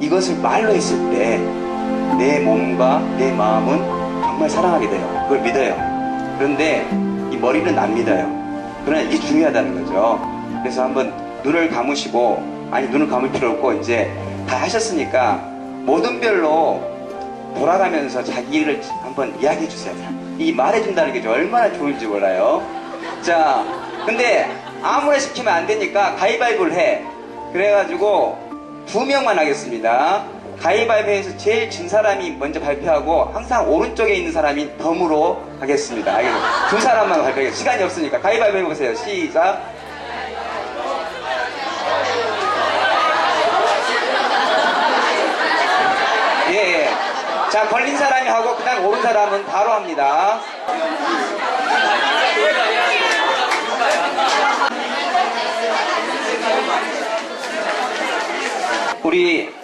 이것을 말로 했을 때 내 몸과 내 마음은 정말 사랑하게 돼요. 그걸 믿어요. 그런데 이 머리는 안 믿어요. 그러나 이게 중요하다는 거죠. 그래서 한번 눈을 감으시고, 아니 눈을 감을 필요 없고 이제 다 하셨으니까 모든 별로 돌아가면서 자기를 한번 이야기해 주세요. 이 말해준다는 게 얼마나 좋은지 몰라요. 자, 근데 아무나 시키면 안 되니까 가위바위보를 해. 그래가지고 2명만 하겠습니다. 가위바위보에서 제일 진 사람이 먼저 발표하고 항상 오른쪽에 있는 사람이 덤으로 하겠습니다. 알겠죠? 2사람만 발표하겠습니다. 시간이 없으니까 가위바위보 해보세요. 시작. 예. 자, 걸린 사람이 하고 그다음 오른 사람은 바로 합니다. 우리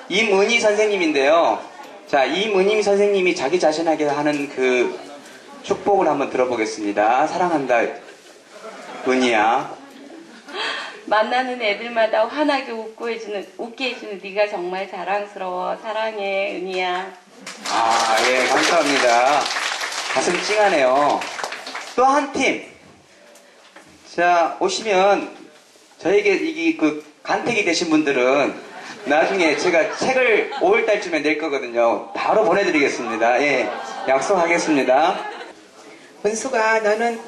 임은희 선생님인데요. 자, 임은희 선생님이 자기 자신에게 하는 그 축복을 한번 들어보겠습니다. 사랑한다, 은희야. 만나는 애들마다 환하게 웃게 해주는 네가 정말 자랑스러워. 사랑해, 은희야. 아, 예, 감사합니다. 가슴 찡하네요. 또 한 팀. 자, 오시면 저에게 이게 간택이 되신 분들은 나중에 제가 책을 5월달쯤에 낼 거거든요. 바로 보내드리겠습니다. 예, 약속하겠습니다. 은수가 너는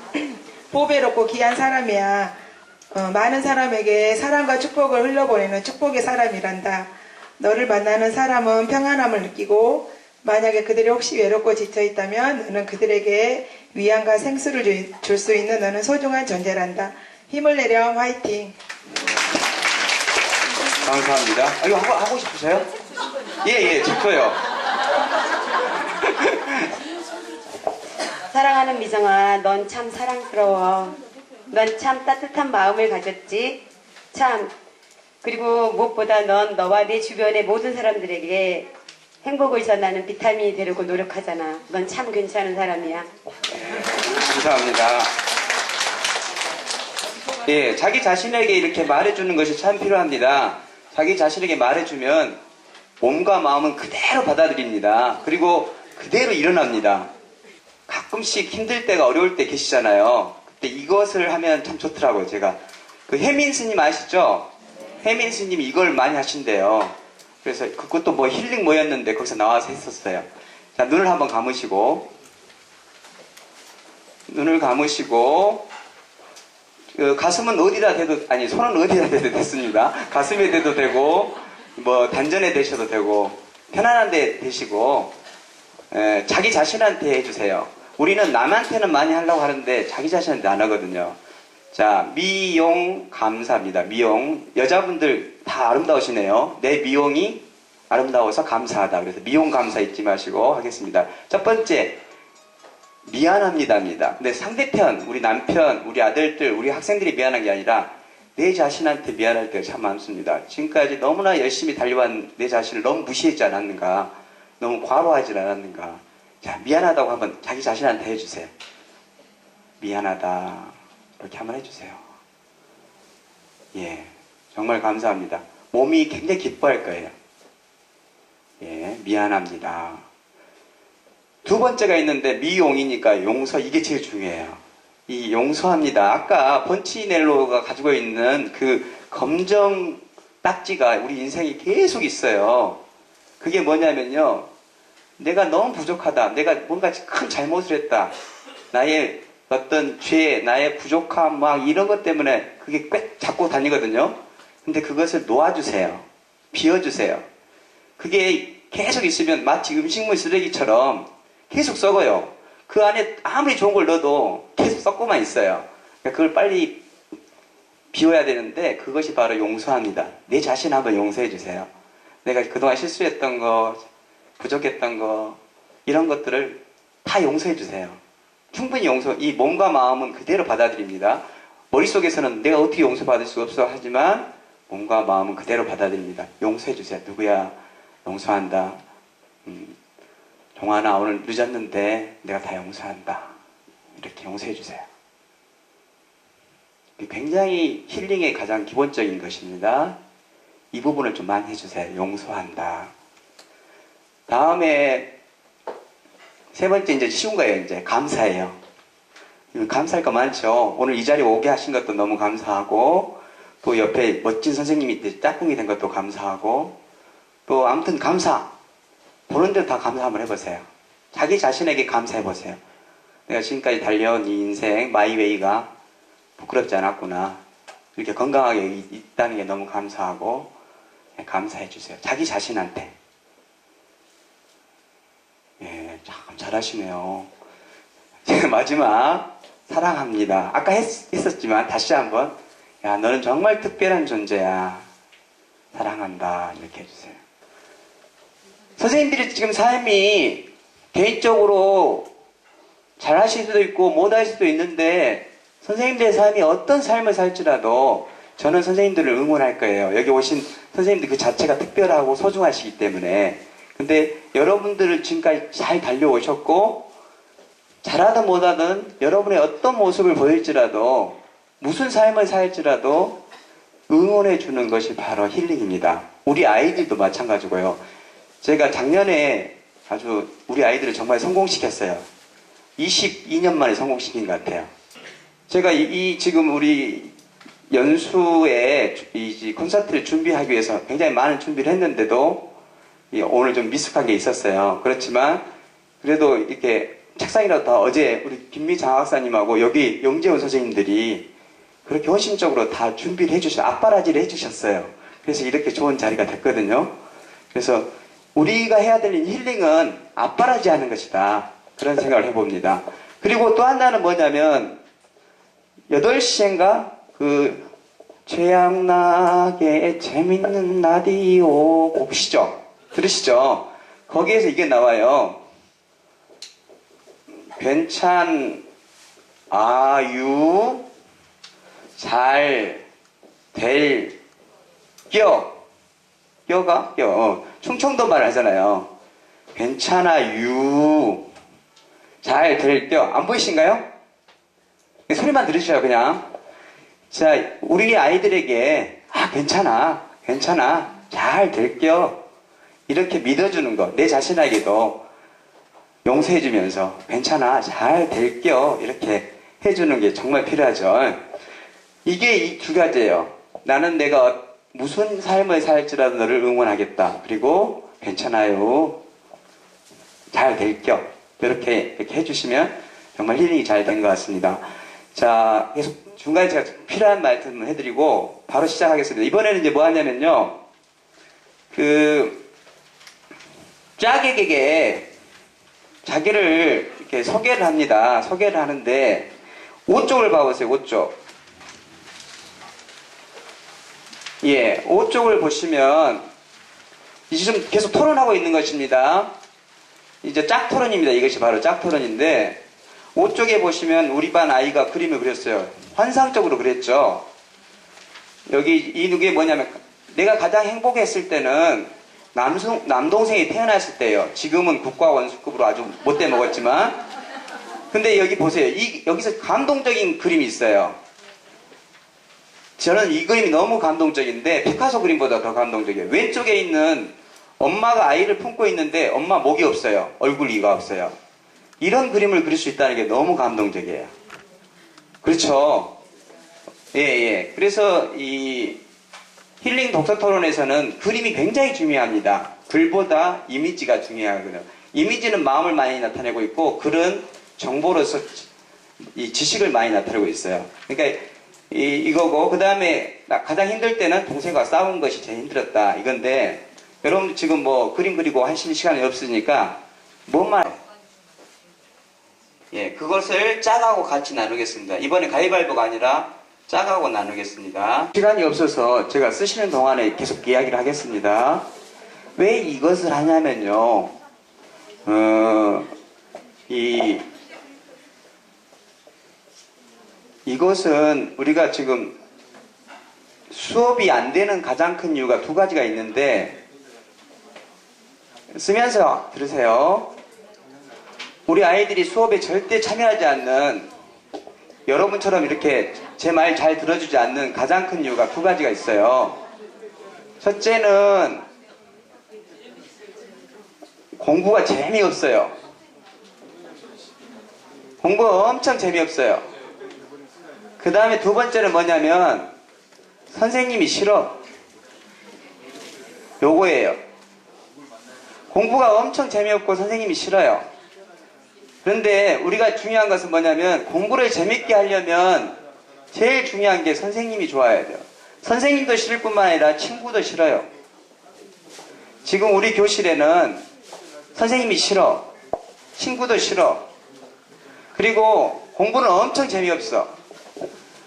보배롭고 귀한 사람이야. 많은 사람에게 사랑과 축복을 흘려보내는 축복의 사람이란다. 너를 만나는 사람은 평안함을 느끼고 만약에 그들이 혹시 외롭고 지쳐있다면 너는 그들에게 위안과 생수를 줄 수 있는 너는 소중한 존재란다. 힘을 내렴. 화이팅. 감사합니다. 아, 이거 하고 싶으세요? 예, 좋고요. 사랑하는 미정아, 넌 참 사랑스러워. 넌 참 따뜻한 마음을 가졌지. 참. 그리고 무엇보다 넌 너와 내 주변의 모든 사람들에게 행복을 전하는 비타민이 되려고 노력하잖아. 넌 참 괜찮은 사람이야. 감사합니다. 예, 자기 자신에게 이렇게 말해주는 것이 참 필요합니다. 자기 자신에게 말해주면 몸과 마음은 그대로 받아들입니다. 그리고 그대로 일어납니다. 가끔씩 힘들 때가 어려울 때 계시잖아요. 그때 이것을 하면 참 좋더라고요. 제가 그 혜민 스님 아시죠? 혜민 스님이 이걸 많이 하신대요. 그래서 그것도 뭐 힐링 모였는데 거기서 나와서 했었어요. 자, 눈을 한번 감으시고 가슴은 어디다 대도, 아니 손은 어디다 대도 됐습니다. 가슴에 대도 되고 뭐 단전에 대셔도 되고 편안한 데 대시고 자기 자신한테 해주세요. 우리는 남한테는 많이 하려고 하는데 자기 자신한테 안 하거든요. 자, 미용 감사합니다. 미용. 여자분들 다 아름다우시네요. 내 미용이 아름다워서 감사하다. 그래서 미용 감사 잊지 마시고 하겠습니다. 첫 번째, 미안합니다입니다. 근데 상대편, 우리 남편, 우리 아들들, 우리 학생들이 미안한 게 아니라 내 자신한테 미안할 때가 참 많습니다. 지금까지 너무나 열심히 달려온 내 자신을 너무 무시했지 않았는가, 너무 과로하지 않았는가. 자, 미안하다고 한번 자기 자신한테 해주세요. 미안하다. 이렇게 한번 해주세요. 예, 정말 감사합니다. 몸이 굉장히 기뻐할 거예요. 예, 미안합니다. 두 번째가 있는데 미용이니까 용서, 이게 제일 중요해요. 이 용서합니다. 아까 번치넬로가 가지고 있는 그 검정 딱지가 우리 인생에 계속 있어요. 그게 뭐냐면요, 내가 너무 부족하다, 내가 뭔가 큰 잘못을 했다, 나의 어떤 죄, 나의 부족함 막 이런 것 때문에 그게 꽤 잡고 다니거든요. 근데 그것을 놓아주세요. 비워주세요. 그게 계속 있으면 마치 음식물 쓰레기처럼 계속 썩어요. 그 안에 아무리 좋은 걸 넣어도 계속 썩고만 있어요. 그러니까 그걸 빨리 비워야 되는데 그것이 바로 용서합니다. 내 자신 한번 용서해 주세요. 내가 그동안 실수했던 거, 부족했던 거, 이런 것들을 다 용서해 주세요. 충분히 이 몸과 마음은 그대로 받아들입니다. 머릿속에서는 내가 어떻게 용서받을 수 없어 하지만 몸과 마음은 그대로 받아들입니다. 용서해 주세요. 누구야, 용서한다. 종아나 오늘 늦었는데 내가 다 용서한다. 이렇게 용서해 주세요. 굉장히 힐링의 가장 기본적인 것입니다. 이 부분을 좀 많이 해주세요. 용서한다. 다음에 세 번째 이제 쉬운 거예요. 이제 감사해요. 감사할 거 많죠. 오늘 이 자리에 오게 하신 것도 너무 감사하고, 또 옆에 멋진 선생님이 짝꿍이 된 것도 감사하고, 또 아무튼 감사. 보는 대로 다 감사 한번 해보세요. 자기 자신에게 감사해보세요. 내가 지금까지 달려온 이 인생 마이웨이가 부끄럽지 않았구나. 이렇게 건강하게 있다는 게 너무 감사하고, 감사해주세요. 자기 자신한테. 예, 참 잘하시네요. 제가 마지막 사랑합니다. 아까 했었지만 다시 한번, 야, 너는 정말 특별한 존재야. 사랑한다. 이렇게 해주세요. 선생님들이 지금 삶이 개인적으로 잘하실 수도 있고 못할 수도 있는데, 선생님들의 삶이 어떤 삶을 살지라도 저는 선생님들을 응원할 거예요. 여기 오신 선생님들 그 자체가 특별하고 소중하시기 때문에. 근데 여러분들을 지금까지 잘 달려오셨고, 잘하든 못하든 여러분의 어떤 모습을 보일지라도, 무슨 삶을 살지라도 응원해 주는 것이 바로 힐링입니다. 우리 아이들도 마찬가지고요. 제가 작년에 아주 우리 아이들을 정말 성공시켰어요. 22년 만에 성공시킨 것 같아요. 제가 지금 우리 연수에 이 콘서트를 준비하기 위해서 굉장히 많은 준비를 했는데도 오늘 좀 미숙한 게 있었어요. 그렇지만 그래도 이렇게 책상이라도 다 어제 우리 김미장 박사님하고 여기 영재훈 선생님들이 그렇게 헌신적으로 다 준비를 해주셔서 앞바라지를 해주셨어요. 그래서 이렇게 좋은 자리가 됐거든요. 그래서 우리가 해야 될 힐링은 앞바라지 하는 것이다. 그런 생각을 해봅니다. 그리고 또 하나는 뭐냐면 8시인가 그 최양락의 재밌는 라디오 보시죠. 들으시죠? 거기에서 이게 나와요. 괜찮아유 잘 될 껴가 충청도 말 하잖아요. 괜찮아유 잘 될 껴. 안 보이신가요? 소리만 들으셔요. 그냥. 자, 우리 아이들에게 괜찮아 잘 될 껴. 이렇게 믿어주는 거. 내 자신에게도 용서해주면서 괜찮아 잘 될 껴. 이렇게 해주는 게 정말 필요하죠. 이게 이 두 가지예요. 나는 내가 무슨 삶을 살지라도 너를 응원하겠다. 그리고 괜찮아요 잘 될 껴. 이렇게 해주시면 정말 힐링이 잘 된 것 같습니다. 자, 계속 중간에 제가 필요한 말씀을 해드리고 바로 시작하겠습니다. 이번에는 이제 뭐 하냐면요. 짝에게 자기를 이렇게 소개를 합니다. 소개를 하는데, 5쪽을 봐보세요. 5쪽. 예, 5쪽을 보시면, 이제 좀 계속 토론하고 있는 것입니다. 이제 짝토론입니다. 이것이 바로 짝토론인데, 5쪽에 보시면 우리 반 아이가 그림을 그렸어요. 환상적으로 그렸죠. 여기 이게 뭐냐면, 내가 가장 행복했을 때는 남동생이 태어났을 때예요. 지금은 국가 원수급으로 아주 못돼 먹었지만. 근데 여기 보세요. 여기서 감동적인 그림이 있어요. 저는 이 그림이 너무 감동적인데 피카소 그림보다 더 감동적이에요. 왼쪽에 있는 엄마가 아이를 품고 있는데 엄마 목이 없어요. 얼굴 이가 없어요. 이런 그림을 그릴 수 있다는 게 너무 감동적이에요. 그렇죠? 예. 그래서 이 힐링 독서 토론에서는 그림이 굉장히 중요합니다. 글보다 이미지가 중요하거든요. 이미지는 마음을 많이 나타내고 있고, 글은 정보로서 이 지식을 많이 나타내고 있어요. 그러니까 이거고, 그 다음에 가장 힘들 때는 동생과 싸운 것이 제일 힘들었다. 이건데, 여러분 지금 뭐 그림 그리고 하실 시간이 없으니까 뭔만 그것을 짝하고 같이 나누겠습니다. 이번에 가위바위보가 아니라 짝하고 나누겠습니다. 시간이 없어서 제가 쓰시는 동안에 계속 이야기를 하겠습니다. 왜 이것을 하냐면요. 이것은 우리가 지금 수업이 안 되는 가장 큰 이유가 두 가지가 있는데, 쓰면서 들으세요. 우리 아이들이 수업에 절대 참여하지 않는, 여러분처럼 이렇게 제 말 잘 들어주지 않는 가장 큰 이유가 두 가지가 있어요. 첫째는 공부가 재미없어요. 공부 엄청 재미없어요. 그 다음에 두 번째는 뭐냐면 선생님이 싫어. 요거예요. 공부가 엄청 재미없고 선생님이 싫어요. 그런데 우리가 중요한 것은 뭐냐면 공부를 재밌게 하려면 제일 중요한 게 선생님이 좋아야 돼요. 선생님도 싫을 뿐만 아니라 친구도 싫어요. 지금 우리 교실에는 선생님이 싫어. 친구도 싫어. 그리고 공부는 엄청 재미없어.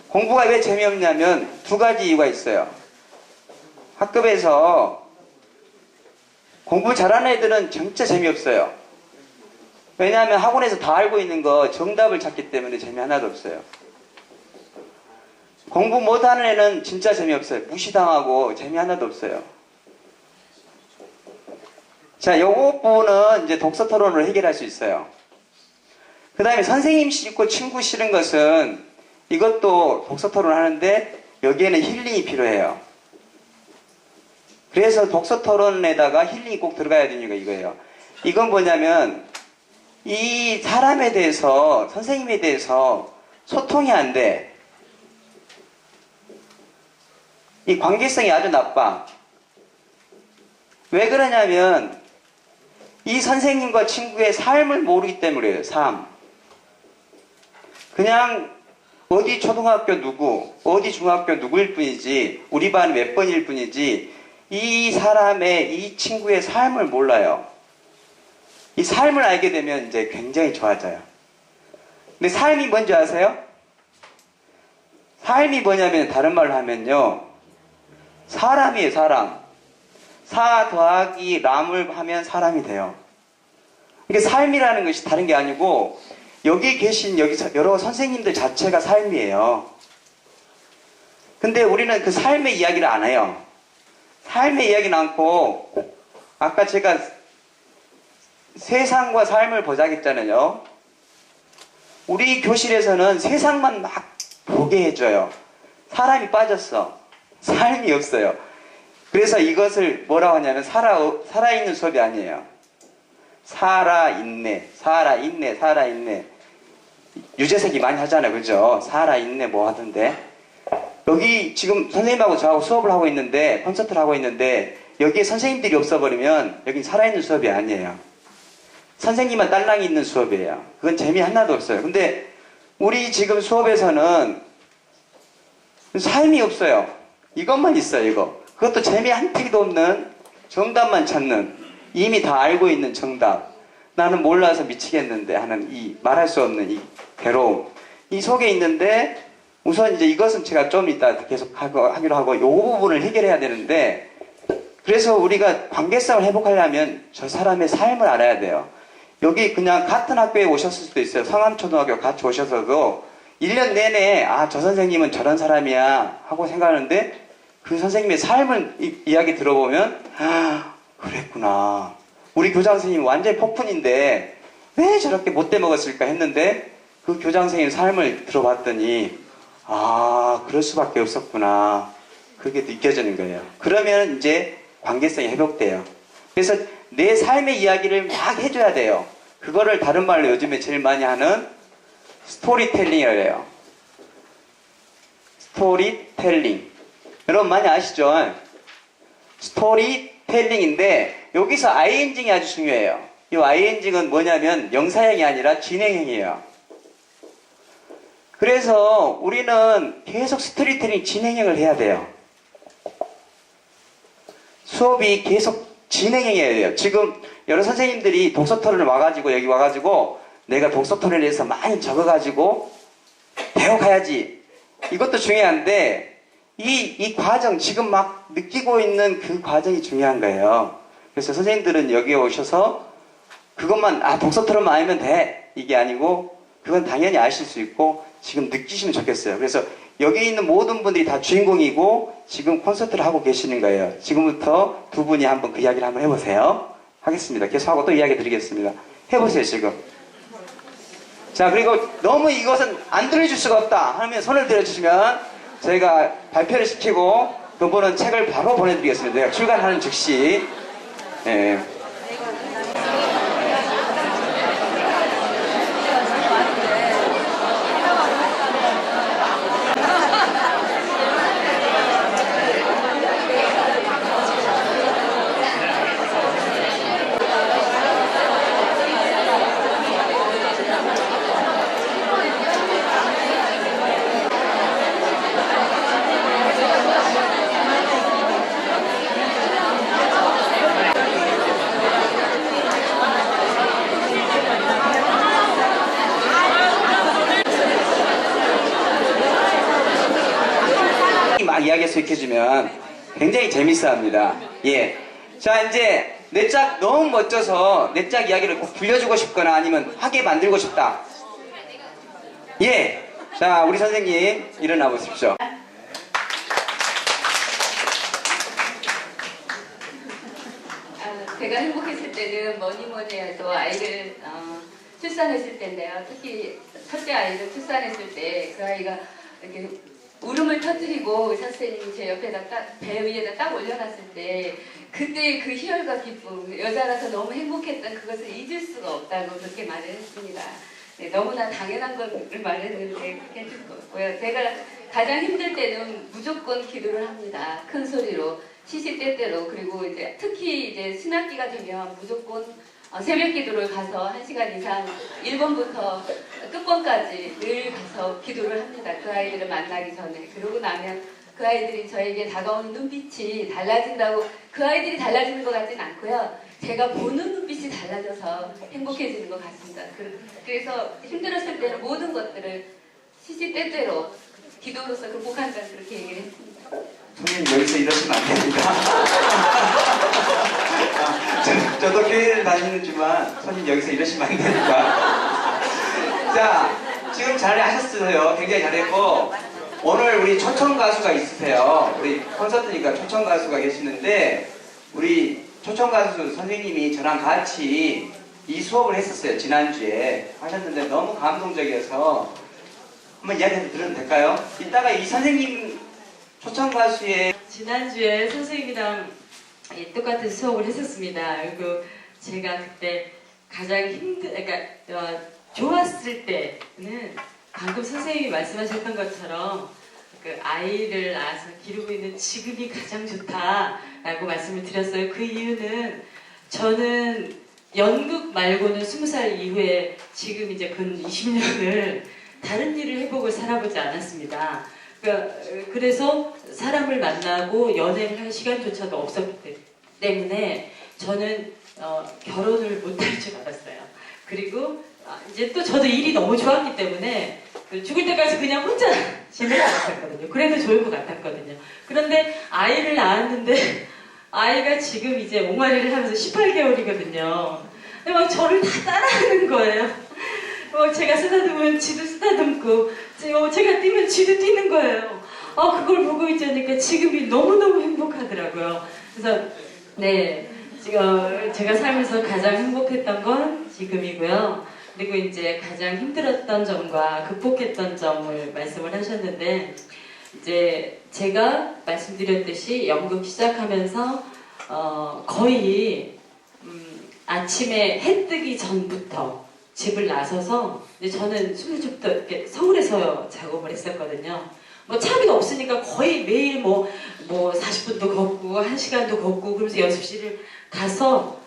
공부가 왜 재미없냐면 두 가지 이유가 있어요. 학급에서 공부 잘하는 애들은 진짜 재미없어요. 왜냐하면 학원에서 다 알고 있는 거 정답을 찾기 때문에 재미 하나도 없어요. 공부 못하는 애는 진짜 재미없어요. 무시당하고 재미 하나도 없어요. 자, 요거 부분은 이제 독서 토론으로 해결할 수 있어요. 그 다음에 선생님 싫고 친구 싫은 것은 이것도 독서 토론 하는데 여기에는 힐링이 필요해요. 그래서 독서 토론에다가 힐링이 꼭 들어가야 되는 게 이거예요. 이건 뭐냐면 이 사람에 대해서, 선생님에 대해서 소통이 안 돼. 이 관계성이 아주 나빠. 왜 그러냐면 이 선생님과 친구의 삶을 모르기 때문이에요. 삶. 그냥 어디 초등학교 누구, 어디 중학교 누구일 뿐이지, 우리 반 몇 번일 뿐이지, 이 사람의, 이 친구의 삶을 몰라요. 이 삶을 알게 되면 이제 굉장히 좋아져요. 근데 삶이 뭔지 아세요? 삶이 뭐냐면 다른 말로 하면요. 사람이에요, 사람. 사 더하기 람을 하면 사람이 돼요. 그러니까 삶이라는 것이 다른 게 아니고 여기 계신 여러 선생님들 자체가 삶이에요. 근데 우리는 그 삶의 이야기를 안 해요. 삶의 이야기는 않고 아까 제가 세상과 삶을 보자 했잖아요. 우리 교실에서는 세상만 막 보게 해줘요. 사람이 빠졌어. 삶이 없어요. 그래서 이것을 뭐라고 하냐면 살아있는 수업이 아니에요. 살아있네, 살아있네, 살아있네. 유재석이 많이 하잖아요. 그죠? 살아있네 뭐 하던데. 여기 지금 선생님하고 저하고 수업을 하고 있는데, 콘서트를 하고 있는데 여기에 선생님들이 없어버리면 여긴 살아있는 수업이 아니에요. 선생님만 딸랑이 있는 수업이에요. 그건 재미 하나도 없어요. 근데 우리 지금 수업에서는 삶이 없어요. 이것만 있어요. 이거. 그것도 재미 한 틱도 없는 정답만 찾는, 이미 다 알고 있는 정답. 나는 몰라서 미치겠는데 하는 이 말할 수 없는 이 괴로움. 이 속에 있는데 우선 이제 이것은 제가 좀 이따 계속 하기로 하고 이 부분을 해결해야 되는데, 그래서 우리가 관계성을 회복하려면 저 사람의 삶을 알아야 돼요. 여기 그냥 같은 학교에 오셨을 수도 있어요. 성암초등학교 같이 오셔서도 1년 내내 저 선생님은 저런 사람이야 하고 생각하는데 그 선생님의 삶을 이야기 들어보면 그랬구나. 우리 교장 선생님이 완전히 폭군인데 왜 저렇게 못돼 먹었을까 했는데 그 교장 선생님 삶을 들어봤더니 그럴 수밖에 없었구나. 그게 느껴지는 거예요. 그러면 이제 관계성이 회복돼요. 그래서 내 삶의 이야기를 막 해줘야 돼요. 그거를 다른 말로 요즘에 제일 많이 하는 스토리텔링이라고 해요. 스토리텔링. 여러분 많이 아시죠? 스토리텔링인데 여기서 ing이 아주 중요해요. 이 ing은 뭐냐면 명사형이 아니라 진행형이에요. 그래서 우리는 계속 스토리텔링 진행형을 해야 돼요. 수업이 계속 진행해야 돼요. 지금 여러 선생님들이 독서 토론을 와가지고 여기 와가지고 내가 독서 토론에 대해서 많이 적어가지고 배워가야지. 이것도 중요한데 이 과정, 지금 막 느끼고 있는 그 과정이 중요한 거예요. 그래서 선생님들은 여기에 오셔서 그것만 독서 토론만 알면 돼. 이게 아니고 그건 당연히 아실 수 있고 지금 느끼시면 좋겠어요. 그래서 여기 있는 모든 분들이 다 주인공이고 지금 콘서트를 하고 계시는 거예요. 지금부터 두 분이 한번 그 이야기를 한번 해보세요. 하겠습니다. 계속하고 또 이야기 드리겠습니다. 해보세요, 지금. 자, 그리고 너무 이것은 안 들려줄 수가 없다 하면 손을 들어주시면 저희가 발표를 시키고 그분은 책을 바로 보내드리겠습니다. 내가 출간하는 즉시. 예. 막 이야기 수익해주면 굉장히 재밌어 합니다. 예. 자, 이제 내 짝 너무 멋져서 내 짝 이야기를 꼭 들려주고 싶거나 아니면 하게 만들고 싶다. 예. 자, 우리 선생님 일어나 보십시오. 제가 행복했을 때는 뭐니 해도 아이를 출산했을 때인데요. 특히 첫째 아이를 출산했을 때 그 아이가 이렇게 울음을 터뜨리고 의사 선생님이 제 옆에다 배 위에다 딱 올려놨을 때 그때 그 희열과 기쁨, 여자라서 너무 행복했던 그것을 잊을 수가 없다고 그렇게 말을 했습니다. 네, 너무나 당연한 걸 말했는데 그렇게 해줄 수 없고요. 제가 가장 힘들 때는 무조건 기도를 합니다. 큰 소리로 시시때때로. 그리고 이제 특히 이제 신학기가 되면 무조건 새벽 기도를 가서 1시간 이상 1번부터 끝번까지 늘 가서 기도를 합니다. 그 아이들을 만나기 전에. 그러고 나면 그 아이들이 저에게 다가오는 눈빛이 달라진다고, 그 아이들이 달라지는 것 같진 않고요. 제가 보는 눈빛이 달라져서 행복해지는 것 같습니다. 그래서 힘들었을 때는 모든 것들을 시시때때로 기도로서 극복한다는 그렇게 얘기를 했습니다. 선생님 여기서 이러시면 안 됩니다. 저도 교회를 다니는지만 선생님 여기서 이러시면 안 됩니다. 자, 지금 잘하셨어요. 굉장히 잘했고 오늘 우리 초청 가수가 있으세요. 우리 콘서트니까 초청 가수가 계시는데 우리 초청 가수 선생님이 저랑 같이 이 수업을 했었어요. 지난주에 하셨는데 너무 감동적이어서 한번 이야기해서 들어도 될까요? 이따가 이 선생님 초청 가수의 지난주에 선생님이랑 똑같은 수업을 했었습니다. 그리고 제가 그때 가장 그러니까 좋았을 때는 방금 선생님이 말씀하셨던 것처럼 그 아이를 낳아서 기르고 있는 지금이 가장 좋다라고 말씀을 드렸어요. 그 이유는 저는 연극 말고는 20살 이후에 지금 이제 근 20년을 다른 일을 해보고 살아보지 않았습니다. 그래서 사람을 만나고 연애를 할 시간조차도 없었기 때문에 저는 결혼을 못할 줄 알았어요. 그리고 이제 또 저도 일이 너무 좋았기 때문에 죽을 때까지 그냥 혼자 지낼 것 같았거든요. 그래도 좋을 것 같았거든요. 그런데 아이를 낳았는데 아이가 지금 이제 옹알이를 하면서 18개월이거든요. 근데 막 저를 다 따라하는 거예요. 제가 쓰다듬으면 지도 쓰다듬고 제가 뛰면 지도 뛰는 거예요. 그걸 보고 있자니까 지금이 너무너무 행복하더라고요. 그래서 네, 제가 살면서 가장 행복했던 건 지금이고요. 그리고 이제 가장 힘들었던 점과 극복했던 점을 말씀을 하셨는데 이제 제가 말씀드렸듯이 연극 시작하면서 거의 아침에 해 뜨기 전부터 집을 나서서 저는 20살부터 이렇게 서울에서 작업을 했었거든요. 뭐 차비도 없으니까 거의 매일 뭐 40분도 걷고 1시간도 걷고 그러면서 연습실을 가서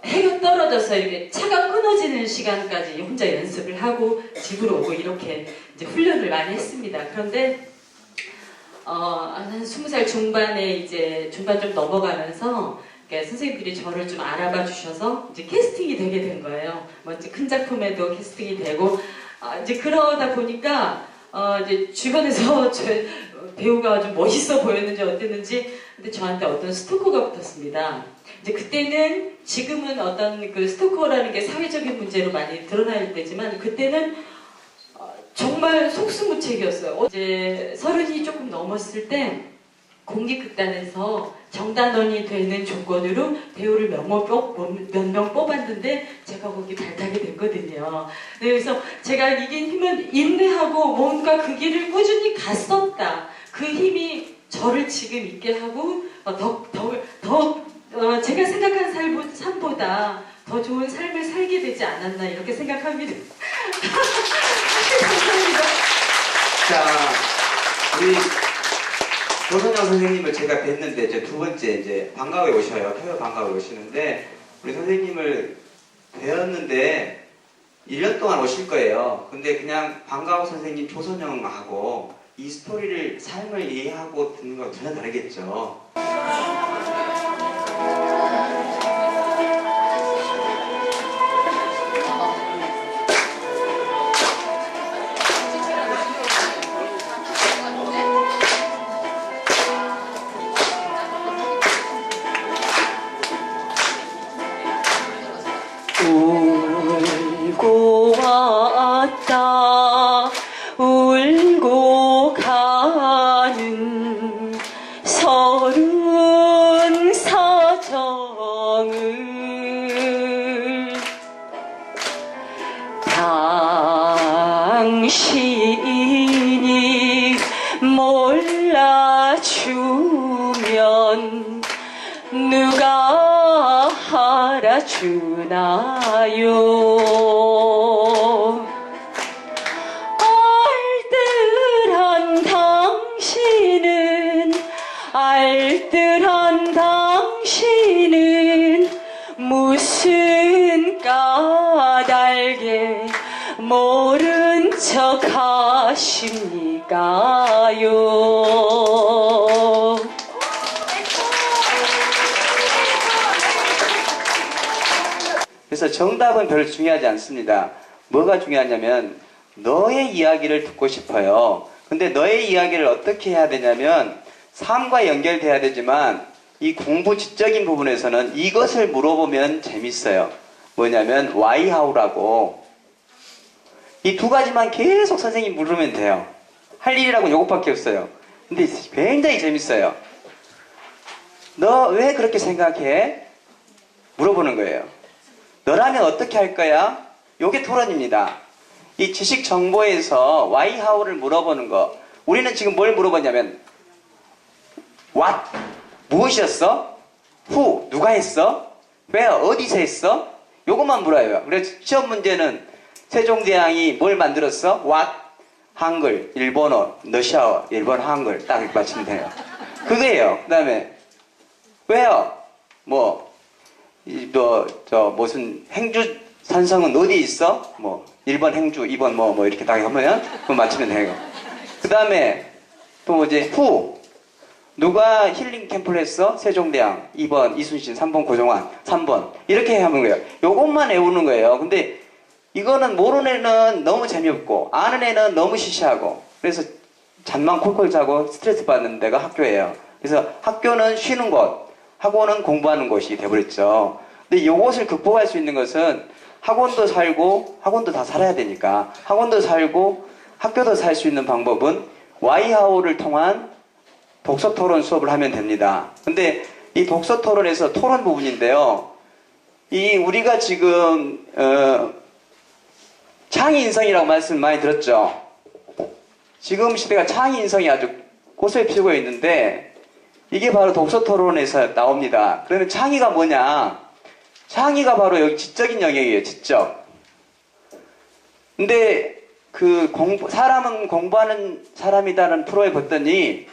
해가 떨어져서 이렇게 차가 끊어지는 시간까지 혼자 연습을 하고 집으로 오고 이렇게 이제 훈련을 많이 했습니다. 그런데 한 20살 중반에 이제 중반 좀 넘어가면서 선생님들이 저를 좀 알아봐 주셔서 이제 캐스팅이 되게 된 거예요. 먼저 큰 작품에도 캐스팅이 되고 이제 그러다 보니까 이제 주변에서 배우가 좀 멋있어 보였는지 어땠는지 근데 저한테 어떤 스토커가 붙었습니다. 이제 그때는 지금은 어떤 그 스토커라는 게 사회적인 문제로 많이 드러날 때지만 그때는 정말 속수무책이었어요. 이제 30이 조금 넘었을 때 공익극단에서 정단원이 되는 조건으로 배우를 몇 명 뽑았는데 제가 거기 발탁이 됐거든요. 네, 그래서 제가 이긴 힘은 인내하고 뭔가 그 길을 꾸준히 갔었다. 그 힘이 저를 지금 있게 하고 제가 생각한 삶보다 더 좋은 삶을 살게 되지 않았나 이렇게 생각합니다. 감사합니다. 자, 우리 조선영 선생님을 제가 뵀는데 이제 두 번째 이제 방과후에 오셔요. 토요 방과후에 오시는데 우리 선생님을 뵈었는데 1년 동안 오실 거예요. 근데 그냥 방과후 선생님 조선영하고 이 스토리를 삶을 이해하고 듣는 거 전혀 다르겠죠. 울고 왔다 울고 가는 서른 사정을 당신이 몰라주면 누가 알아주나요? 알뜰한 당신은 무슨 까닭에 모른 척 하십니까요? 그래서 정답은 별로 중요하지 않습니다. 뭐가 중요하냐면 너의 이야기를 듣고 싶어요. 근데 너의 이야기를 어떻게 해야 되냐면 삶과 연결돼야 되지만 이 공부 지적인 부분에서는 이것을 물어보면 재밌어요. 뭐냐면 why, how라고 이 두 가지만 계속 선생님 물으면 돼요. 할 일이라고는 이것밖에 없어요. 근데 굉장히 재밌어요. 너 왜 그렇게 생각해? 물어보는 거예요. 너라면 어떻게 할 거야? 요게 토론입니다. 이 지식 정보에서 why, how를 물어보는 거. 우리는 지금 뭘 물어보냐면 what? 무엇이었어? who? 누가 했어? where? 어디서 했어? 요것만 물어요. 그래서 시험 문제는 세종대왕이 뭘 만들었어? what? 한글, 일본어, 러시아어, 일본 한글 딱 이렇게 맞추면 돼요. 그거예요. 그 다음에 where? 무슨 행주 산성은 어디에 있어? 1번 행주, 2번 이렇게 딱 하면 그거 맞추면 돼요. 그 다음에 또 뭐지? who? 누가 힐링 캠프를 했어? 세종대왕. 2번 이순신, 3번 고종환, 3번. 이렇게 하는 거예요. 요것만 외우는 거예요. 근데 이거는 모르는 애는 너무 재미없고 아는 애는 너무 시시하고 그래서 잠만 콜콜 자고 스트레스 받는 데가 학교예요. 그래서 학교는 쉬는 곳, 학원은 공부하는 곳이 돼버렸죠. 근데 이것을 극복할 수 있는 것은 학원도 살고 학원도 다 살아야 되니까 학원도 살고 학교도 살 수 있는 방법은 와이하오를 통한 독서 토론 수업을 하면 됩니다. 근데 이 독서 토론에서 토론 부분인데요. 이 우리가 지금 창의 인성이라고 말씀 많이 들었죠. 지금 시대가 창의 인성이 아주 꽃을 피우고 있는데 이게 바로 독서 토론에서 나옵니다. 그러면 창의가 뭐냐? 창의가 바로 여기 지적인 영역이에요. 지적. 근데 사람은 공부하는 사람이다라는 프로에 봤더니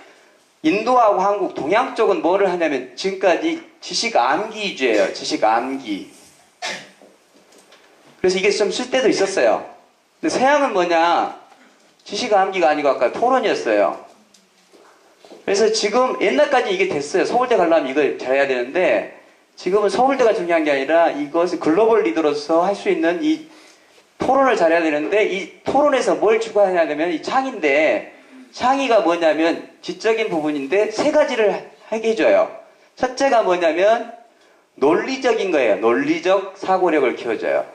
인도하고 한국, 동양 쪽은 뭐를 하냐면 지금까지 지식 암기 위주예요. 지식 암기. 그래서 이게 좀 쓸 때도 있었어요. 근데 서양은 뭐냐? 지식 암기가 아니고 아까 토론이었어요. 그래서 지금 옛날까지 이게 됐어요. 서울대 가려면 이걸 잘해야 되는데 지금은 서울대가 중요한 게 아니라 이것을 글로벌 리더로서 할 수 있는 이 토론을 잘해야 되는데 이 토론에서 뭘 추구해야 되면 이 창의인데 창의가 뭐냐면 지적인 부분인데 세 가지를 하게 해줘요. 첫째가 뭐냐면 논리적인 거예요. 논리적 사고력을 키워줘요.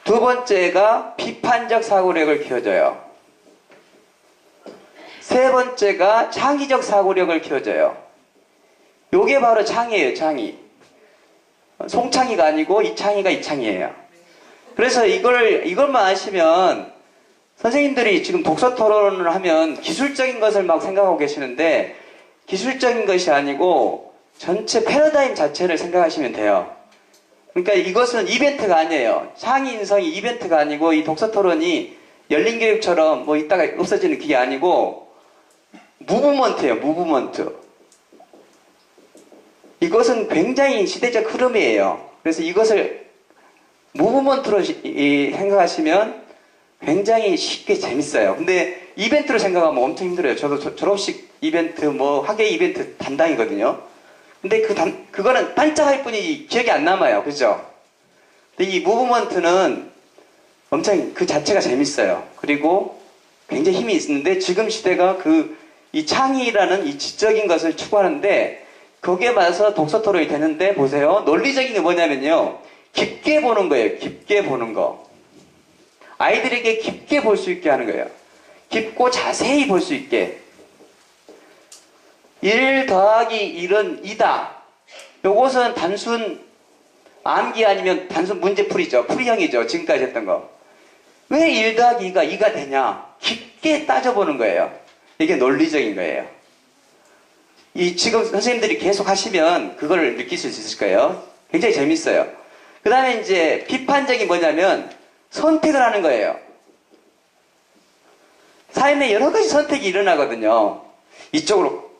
두 번째가 비판적 사고력을 키워줘요. 세 번째가 창의적 사고력을 키워줘요. 요게 바로 창의예요. 창의. 송창의가 아니고 이창의가 이창의예요. 그래서 이것만 아시면 선생님들이 지금 독서 토론을 하면 기술적인 것을 막 생각하고 계시는데 기술적인 것이 아니고 전체 패러다임 자체를 생각하시면 돼요. 그러니까 이것은 이벤트가 아니에요. 창의 인성이 이벤트가 아니고 이 독서 토론이 열린 교육처럼 뭐 이따가 없어지는 그게 아니고 무브먼트예요. 무브먼트. 이것은 굉장히 시대적 흐름이에요. 그래서 이것을 무브먼트로 생각하시면 굉장히 쉽게 재밌어요. 근데 이벤트로 생각하면 엄청 힘들어요. 저도 졸업식 이벤트, 뭐 학예 이벤트 담당이거든요. 근데 그거는 반짝할 뿐이 기억이 안 남아요. 그죠? 근데 이 무브먼트는 엄청 그 자체가 재밌어요. 그리고 굉장히 힘이 있는데 지금 시대가 이 창의라는 이 지적인 것을 추구하는데 거기에 맞아서 독서 토론이 되는데 보세요. 논리적인 게 뭐냐면요. 깊게 보는 거예요. 깊게 보는 거. 아이들에게 깊게 볼 수 있게 하는 거예요. 깊고 자세히 볼 수 있게. 1 더하기 1은 2다. 요것은 단순 암기 아니면 단순 문제풀이죠. 풀이형이죠. 지금까지 했던 거. 왜 1 더하기 2가 2가 되냐? 깊게 따져보는 거예요. 이게 논리적인 거예요. 지금 선생님들이 계속 하시면 그걸 느낄 수 있을 거예요. 굉장히 재밌어요. 그 다음에 이제 비판적인 뭐냐면 선택을 하는 거예요. 삶에 여러 가지 선택이 일어나거든요. 이쪽으로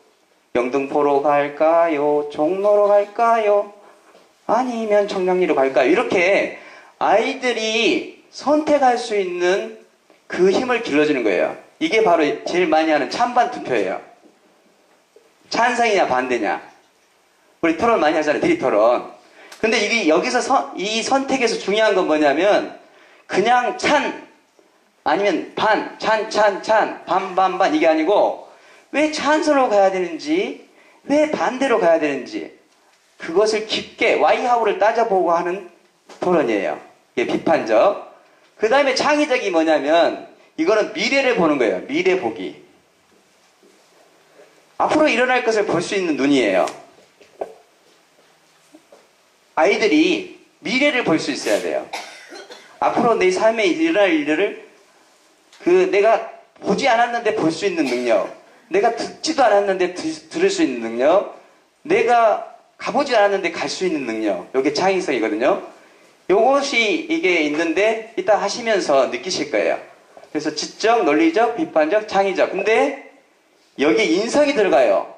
영등포로 갈까요? 종로로 갈까요? 아니면 청량리로 갈까요? 이렇게 아이들이 선택할 수 있는 그 힘을 길러주는 거예요. 이게 바로 제일 많이 하는 찬반 투표예요. 찬성이냐 반대냐. 우리 토론 많이 하잖아요. 대리토론. 근데 이게 여기서 이 선택에서 중요한 건 뭐냐면 그냥 찬 아니면 반, 찬, 반 이게 아니고 왜 찬성으로 가야 되는지 왜 반대로 가야 되는지 그것을 깊게 와이하우를 따져보고 하는 토론이에요. 이게 비판적. 그 다음에 창의적이 뭐냐면 이거는 미래를 보는 거예요. 미래 보기. 앞으로 일어날 것을 볼 수 있는 눈이에요. 아이들이 미래를 볼 수 있어야 돼요. 앞으로 내 삶에 일어날 일들을 내가 보지 않았는데 볼 수 있는 능력, 내가 듣지도 않았는데 들을 수 있는 능력, 내가 가보지 않았는데 갈 수 있는 능력, 이게 창의성이거든요. 요것이 이게 있는데 이따 하시면서 느끼실 거예요. 그래서 지적, 논리적, 비판적, 창의적. 근데 여기에 인성이 들어가요.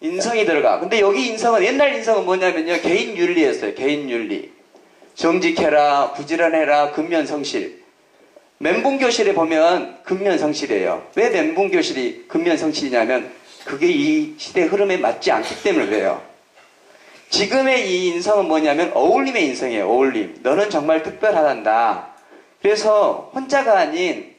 인성이 들어가. 근데 여기 인성은 옛날 인성은 뭐냐면요. 개인 윤리였어요. 개인 윤리. 정직해라, 부지런해라, 근면성실. 멘붕교실에 보면 근면성실이에요. 왜 멘붕교실이 근면성실이냐면 그게 이 시대 흐름에 맞지 않기 때문에 그래요. 지금의 이 인성은 뭐냐면 어울림의 인성이에요. 어울림. 너는 정말 특별하단다. 그래서 혼자가 아닌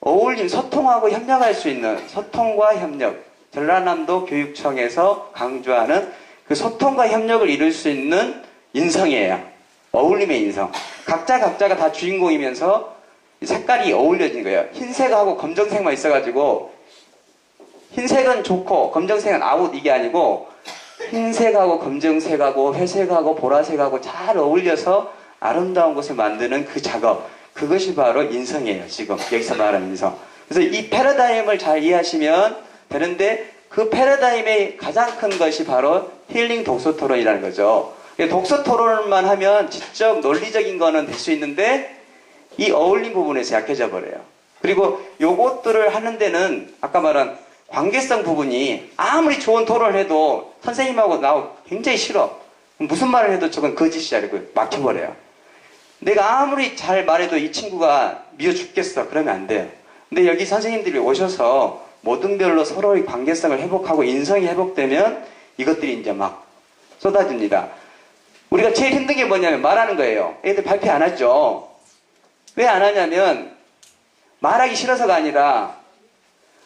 어울림, 소통하고 협력할 수 있는 소통과 협력. 전라남도 교육청에서 강조하는 그 소통과 협력을 이룰 수 있는 인성이에요. 어울림의 인성. 각자가 다 주인공이면서 색깔이 어울려진 거예요. 흰색하고 검정색만 있어가지고 흰색은 좋고 검정색은 아웃 이게 아니고 흰색하고 검정색하고 회색하고 보라색하고 잘 어울려서 아름다운 것을 만드는 그 작업. 그것이 바로 인성이에요. 지금 여기서 말하는 인성. 그래서 이 패러다임을 잘 이해하시면 되는데 그 패러다임의 가장 큰 것이 바로 힐링 독서 토론이라는 거죠. 독서 토론만 하면 지적 논리적인 거는 될 수 있는데 이 어울림 부분에서 약해져 버려요. 그리고 요것들을 하는 데는 아까 말한 관계성 부분이 아무리 좋은 토론을 해도 선생님하고 나하고 굉장히 싫어. 무슨 말을 해도 저건 거짓이야. 이러고 막혀버려요. 내가 아무리 잘 말해도 이 친구가 미워 죽겠어. 그러면 안 돼요. 근데 여기 선생님들이 오셔서 모든 별로 서로의 관계성을 회복하고 인성이 회복되면 이것들이 이제 막 쏟아집니다. 우리가 제일 힘든 게 뭐냐면 말하는 거예요. 애들 발표 안 하죠. 왜 안 하냐면 말하기 싫어서가 아니라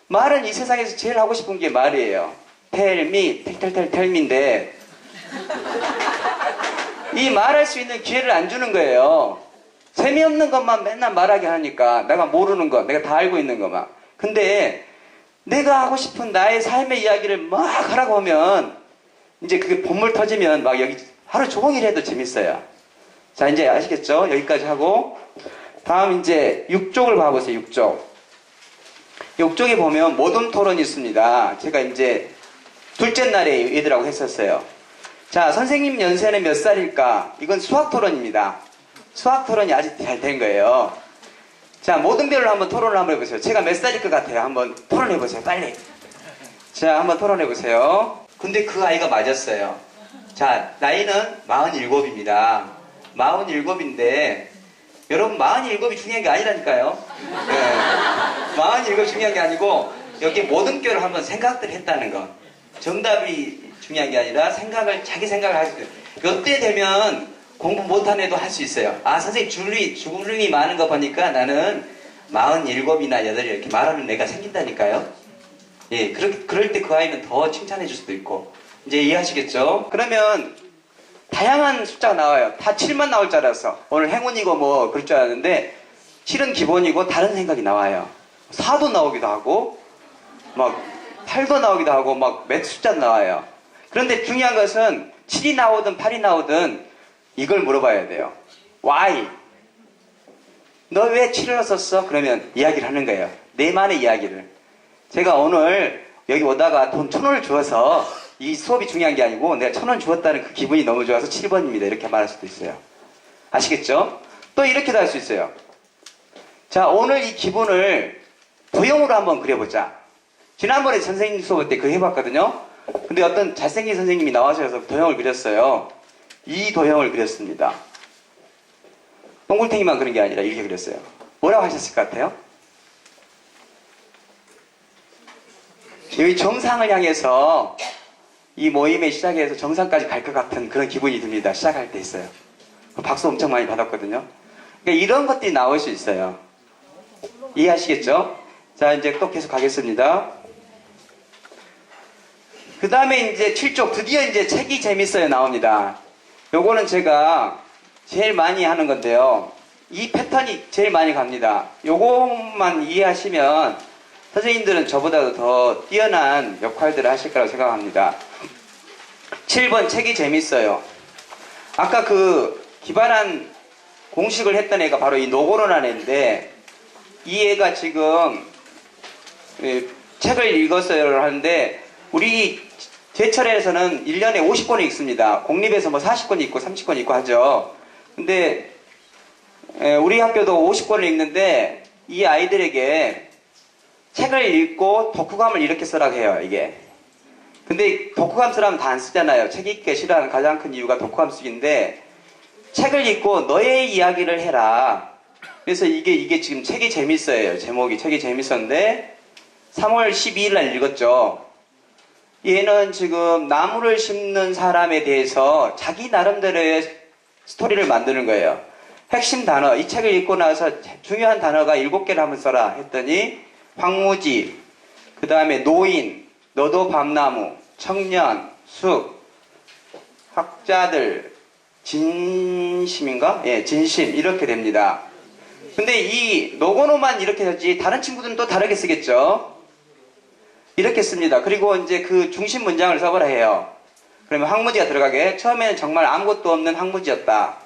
말은 이 세상에서 제일 하고 싶은 게 말이에요. tell me, tell me인데 이 말할 수 있는 기회를 안 주는 거예요. 재미없는 것만 맨날 말하게 하니까 내가 모르는 거, 내가 다 알고 있는 것만. 근데 내가 하고 싶은 나의 삶의 이야기를 막 하라고 하면 이제 그게 본물 터지면 막 여기 하루 종일 해도 재밌어요. 자, 이제 아시겠죠? 여기까지 하고 다음 이제 6쪽을 봐보세요. 6쪽. 6쪽에 보면 모든 토론이 있습니다. 제가 이제 둘째 날에 얘들하고 했었어요. 자, 선생님 연세는 몇 살일까? 이건 수학 토론입니다. 수학 토론이 아직 잘 된 거예요. 자, 모든 별로 한번 토론을 한번 해보세요. 제가 몇 살일 것 같아요? 한번 토론해보세요. 빨리. 자, 한번 토론해보세요. 근데 그 아이가 맞았어요. 자, 나이는 47입니다. 47인데, 여러분 47이 중요한 게 아니라니까요. 네. 47이 중요한 게 아니고, 여기 모든 뼈를 한번 생각들 했다는 거. 정답이 중요한 게 아니라 자기 생각을 할 수 있어요. 이때 되면 공부 못한 애도 할 수 있어요. 아, 선생님 주름이 많은 거 보니까 나는 47이나 8 이렇게 말하는 애가 생긴다니까요. 예, 그럴 때 그 아이는 더 칭찬해 줄 수도 있고. 이제 이해하시겠죠? 그러면 다양한 숫자가 나와요. 다 7만 나올 줄 알았어. 오늘 행운이고 뭐 그럴 줄 알았는데 7은 기본이고 다른 생각이 나와요. 4도 나오기도 하고 막 8도 나오기도 하고 막 몇 숫자 나와요. 그런데 중요한 것은 7이 나오든 8이 나오든 이걸 물어봐야 돼요. Why? 너 왜 7을 썼어? 그러면 이야기를 하는 거예요. 내만의 이야기를. 제가 오늘 여기 오다가 돈 1,000원을 주어서 이 수업이 중요한 게 아니고 내가 1,000원 주었다는 그 기분이 너무 좋아서 7번입니다. 이렇게 말할 수도 있어요. 아시겠죠? 또 이렇게도 할 수 있어요. 자, 오늘 이 기분을 도형으로 한번 그려보자. 지난번에 선생님 수업 때 그거 해봤거든요. 근데 어떤 잘생긴 선생님이 나와셔서 도형을 그렸어요. 이 도형을 그렸습니다. 동글탱이만 그린 게 아니라 이렇게 그렸어요. 뭐라고 하셨을 것 같아요? 여기 정상을 향해서 이 모임의 시작에서 정상까지 갈 것 같은 그런 기분이 듭니다. 시작할 때 있어요. 박수 엄청 많이 받았거든요. 그러니까 이런 것들이 나올 수 있어요. 이해하시겠죠? 자, 이제 또 계속 가겠습니다. 그 다음에 이제 7쪽 드디어 이제 책이 재밌어요 나옵니다. 요거는 제가 제일 많이 하는 건데요. 이 패턴이 제일 많이 갑니다. 요것만 이해하시면 선생님들은 저보다도 더 뛰어난 역할들을 하실 거라고 생각합니다. 7번 책이 재밌어요. 아까 그 기발한 공식을 했던 애가 바로 이 노고로라는 애인데 이 애가 지금 책을 읽었어요 하는데 우리 제철에서는 1년에 50권이 읽습니다. 공립에서 뭐 40권이 있고 30권이 있고 하죠. 근데 우리 학교도 50권을 읽는데 이 아이들에게 책을 읽고 독후감을 이렇게 쓰라고 해요. 이게. 근데 독후감 쓰라면 다 안 쓰잖아요. 책 읽기 싫어하는 가장 큰 이유가 독후감 쓰기인데 책을 읽고 너의 이야기를 해라. 그래서 이게 지금 책이 재밌어요. 제목이 책이 재밌었는데 3월 12일 날 읽었죠. 얘는 지금 나무를 심는 사람에 대해서 자기 나름대로의 스토리를 만드는 거예요. 핵심 단어, 이 책을 읽고 나서 중요한 단어가 7개를 한번 써라 했더니 황무지, 그 다음에 노인, 너도 밤나무, 청년, 숲, 학자들, 진심인가? 예, 진심 이렇게 됩니다. 근데 이 노고노만 이렇게 했지 다른 친구들은 또 다르게 쓰겠죠. 이렇게 씁니다. 그리고 이제 그 중심 문장을 써보라 해요. 그러면 황무지가 들어가게 처음에는 정말 아무것도 없는 황무지였다.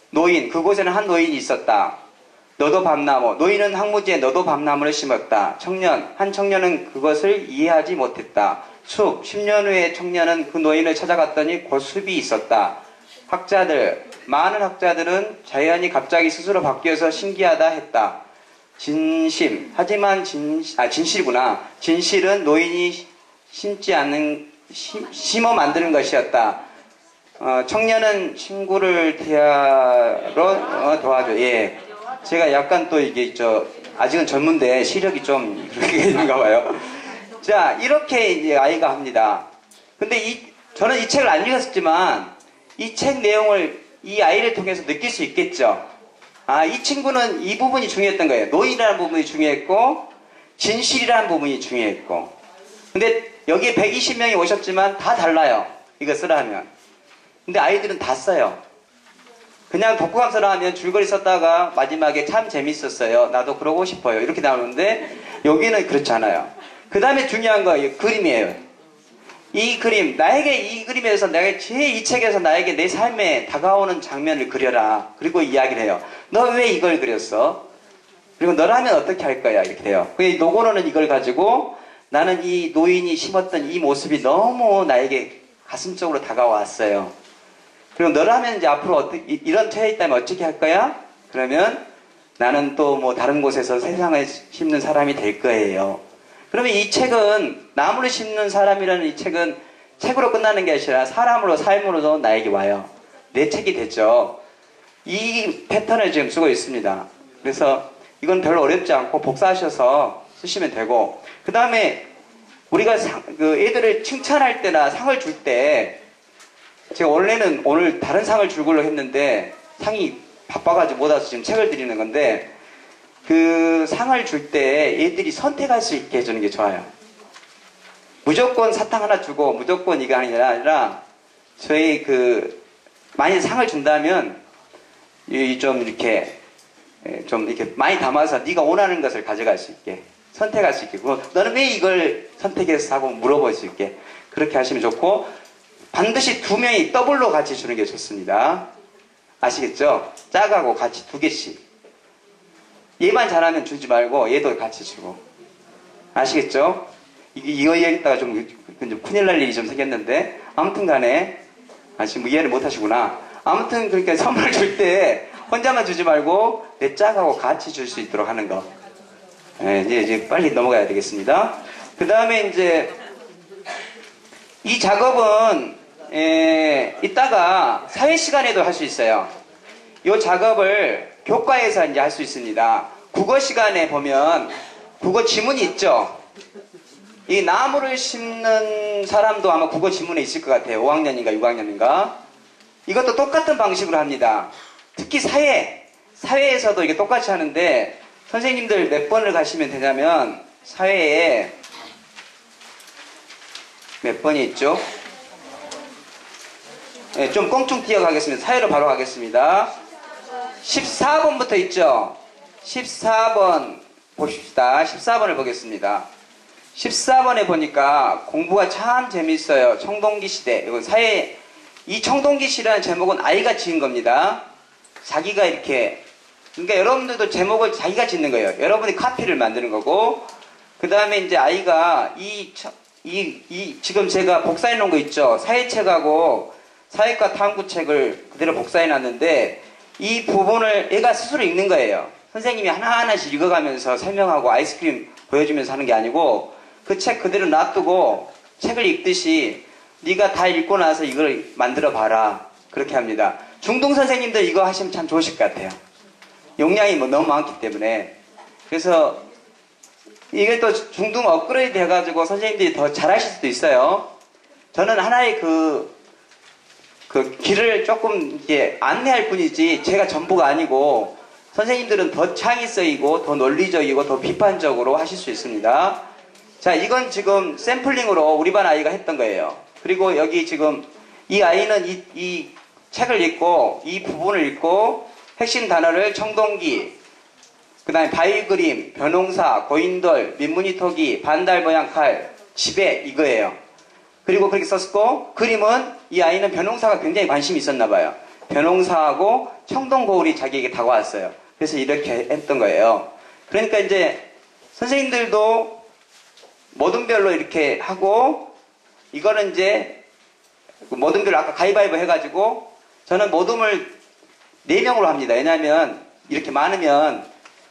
노인, 그곳에는 한 노인이 있었다. 너도 밤나무, 노인은 황무지에 너도 밤나무를 심었다. 청년, 한 청년은 그것을 이해하지 못했다. 숲, 10년 후에 청년은 그 노인을 찾아갔더니 곧 숲이 있었다. 학자들, 많은 학자들은 자연이 갑자기 스스로 바뀌어서 신기하다 했다. 진심, 하지만 진실이구나. 진실은 노인이 심지 않는, 심어 만드는 것이었다. 청년은 친구를 대하러 도와줘. 예. 제가 약간 또 이게 있죠. 아직은 젊은데 시력이 좀 그렇게 있는가 봐요. 자, 이렇게 이제 아이가 합니다. 근데 저는 이 책을 안 읽었지만 이 책 내용을 이 아이를 통해서 느낄 수 있겠죠. 아, 이 친구는 이 부분이 중요했던 거예요. 노인이라는 부분이 중요했고 진실이라는 부분이 중요했고. 근데 여기에 120명이 오셨지만 다 달라요. 이거 쓰라 하면. 근데 아이들은 다 써요. 그냥 독후감 쓰라 하면 줄거리 썼다가 마지막에 참 재밌었어요. 나도 그러고 싶어요. 이렇게 나오는데 여기는 그렇지 않아요. 그 다음에 중요한 거 그림이에요. 이 그림, 나에게 이 그림에서 내가 제일 이 책에서 나에게 내 삶에 다가오는 장면을 그려라. 그리고 이야기를 해요. 너 왜 이걸 그렸어? 그리고 너라면 어떻게 할 거야? 이렇게 돼요. 그 노고로는 이걸 가지고 나는 이 노인이 심었던 이 모습이 너무 나에게 가슴적으로 다가왔어요. 그리고 너라면 이제 앞으로 어떻게, 이런 처해 있다면 어떻게 할 거야? 그러면 나는 또 뭐 다른 곳에서 세상을 심는 사람이 될 거예요. 그러면 이 책은 나무를 심는 사람이라는 이 책은 책으로 끝나는 게 아니라 사람으로 삶으로도 나에게 와요. 내 책이 됐죠. 이 패턴을 지금 쓰고 있습니다. 그래서 이건 별로 어렵지 않고 복사하셔서 쓰시면 되고, 그 다음에 우리가 그 애들을 칭찬할 때나 상을 줄 때, 제가 원래는 오늘 다른 상을 주려고 했는데 상이 바빠가지고 못 와서 지금 책을 드리는 건데, 그 상을 줄 때 애들이 선택할 수 있게 해주는 게 좋아요. 무조건 사탕 하나 주고 무조건 이거 아니라 저희 그 만약 상을 준다면 좀 이렇게 많이 담아서 네가 원하는 것을 가져갈 수 있게, 선택할 수 있게, 너는 왜 이걸 선택해서 하고 물어볼 수 있게 그렇게 하시면 좋고, 반드시 2명이 더블로 같이 주는 게 좋습니다. 아시겠죠? 짝하고 같이 2개씩. 얘만 잘하면 주지 말고 얘도 같이 주고. 아시겠죠? 이거 얘기했다가 좀 큰일 날 일이 좀 생겼는데, 아무튼 간에 지금 이해를 못 하시구나. 아무튼 그러니까 선물 줄 때 혼자만 주지 말고 내 짝하고 같이 줄 수 있도록 하는 거. 네, 이제 빨리 넘어가야 되겠습니다. 그 다음에 이제 이 작업은 이따가 사회 시간에도 할 수 있어요. 이 작업을 교과에서 이제 할 수 있습니다. 국어 시간에 보면 국어 지문이 있죠. 이 나무를 심는 사람도 아마 국어 지문에 있을 것 같아요. 5학년인가 6학년인가. 이것도 똑같은 방식으로 합니다. 특히 사회에서도 이게 똑같이 하는데, 선생님들 몇 번을 가시면 되냐면 사회에 몇 번이 있죠? 네, 좀 껑충 뛰어가겠습니다. 사회로 바로 가겠습니다. 14번부터 있죠? 14번 보십시다. 14번을 보겠습니다. 14번에 보니까 공부가 참 재밌어요. 청동기 시대. 이건 사회, 이 청동기 시라는 제목은 아이가 지은 겁니다. 자기가 이렇게, 그러니까 여러분들도 제목을 자기가 짓는 거예요. 여러분이 카피를 만드는 거고, 그 다음에 이제 아이가 지금 제가 복사해 놓은 거 있죠? 사회책하고 사회과 탐구책을 그대로 복사해 놨는데, 이 부분을 애가 스스로 읽는 거예요. 선생님이 하나하나씩 읽어가면서 설명하고 아이스크림 보여주면서 하는 게 아니고, 그 책 그대로 놔두고 책을 읽듯이 네가 다 읽고 나서 이걸 만들어 봐라. 그렇게 합니다. 중등 선생님들 이거 하시면 참 좋으실 것 같아요. 용량이 너무 많기 때문에. 그래서 이게 또 중등 업그레이드 해가지고 선생님들이 더 잘하실 수도 있어요. 저는 하나의 그 길을 조금 이렇게 안내할 뿐이지 제가 전부가 아니고, 선생님들은 더 창의적이고 더 논리적이고 더 비판적으로 하실 수 있습니다. 자, 이건 지금 샘플링으로 우리 반 아이가 했던 거예요. 그리고 여기 지금 이 아이는 이 책을 읽고 이 부분을 읽고 핵심 단어를 청동기, 그 다음에 바위 그림, 벼농사, 고인돌, 민무늬 토기, 반달 모양 칼, 지배, 이거예요. 그리고 그렇게 썼고, 그림은 이 아이는 벼농사가 굉장히 관심이 있었나 봐요. 벼농사하고 청동거울이 자기에게 다가왔어요. 그래서 이렇게 했던 거예요. 그러니까 이제 선생님들도 모둠별로 이렇게 하고, 이거는 이제 모둠별로 아까 가위바위보 해가지고, 저는 모둠을 4명으로 합니다. 왜냐하면 이렇게 많으면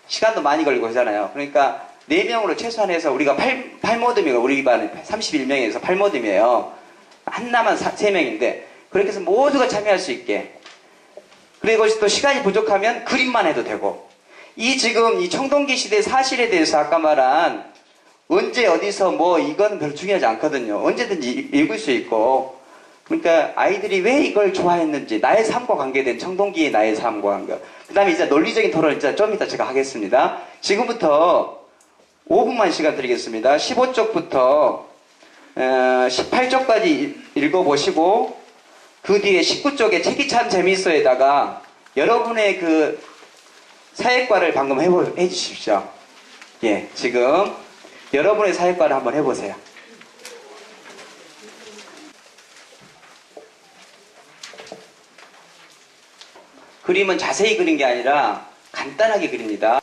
시간도 많이 걸리고 하잖아요. 그러니까 4명으로 최소한 해서 우리가 8모듬이고, 우리 반은 31명에서 8모듬이에요. 한나만 3명인데, 그렇게 해서 모두가 참여할 수 있게. 그리고 또 시간이 부족하면 그림만 해도 되고, 지금 이 청동기 시대 사실에 대해서 아까 말한 언제 어디서 이건 별로 중요하지 않거든요. 언제든지 읽을 수 있고. 그러니까 아이들이 왜 이걸 좋아했는지, 나의 삶과 관계된 청동기의 나의 삶과 관계. 그 다음에 이제 논리적인 토론을 이제 좀 이따 제가 하겠습니다. 지금부터 5분만 시간 드리겠습니다. 15쪽부터 18쪽까지 읽어보시고, 그 뒤에 19쪽에 책이 참 재밌어에다가 여러분의 그 사회과를 방금 해주십시오. 예, 지금 여러분의 사회과를 한번 해보세요. 그림은 자세히 그린 게 아니라 간단하게 그립니다.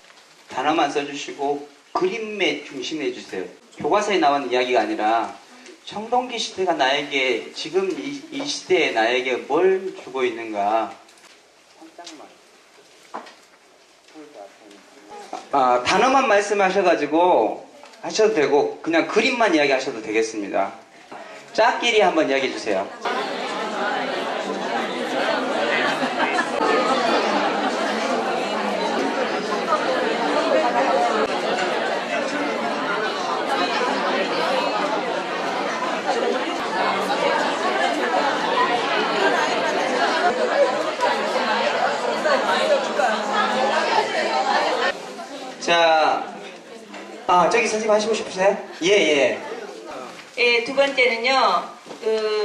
단어만 써주시고 그림에 중심해 주세요. 교과서에 나오는 이야기가 아니라 청동기 시대가 나에게 지금 이 시대에 나에게 뭘 주고 있는가. 단어만 말씀하셔가지고 하셔도 되고 그냥 그림만 이야기하셔도 되겠습니다. 짝끼리 한번 이야기해 주세요. 자, 저기 선생님 하시고 싶으세요? 예, 예. 예, 두 번째는요,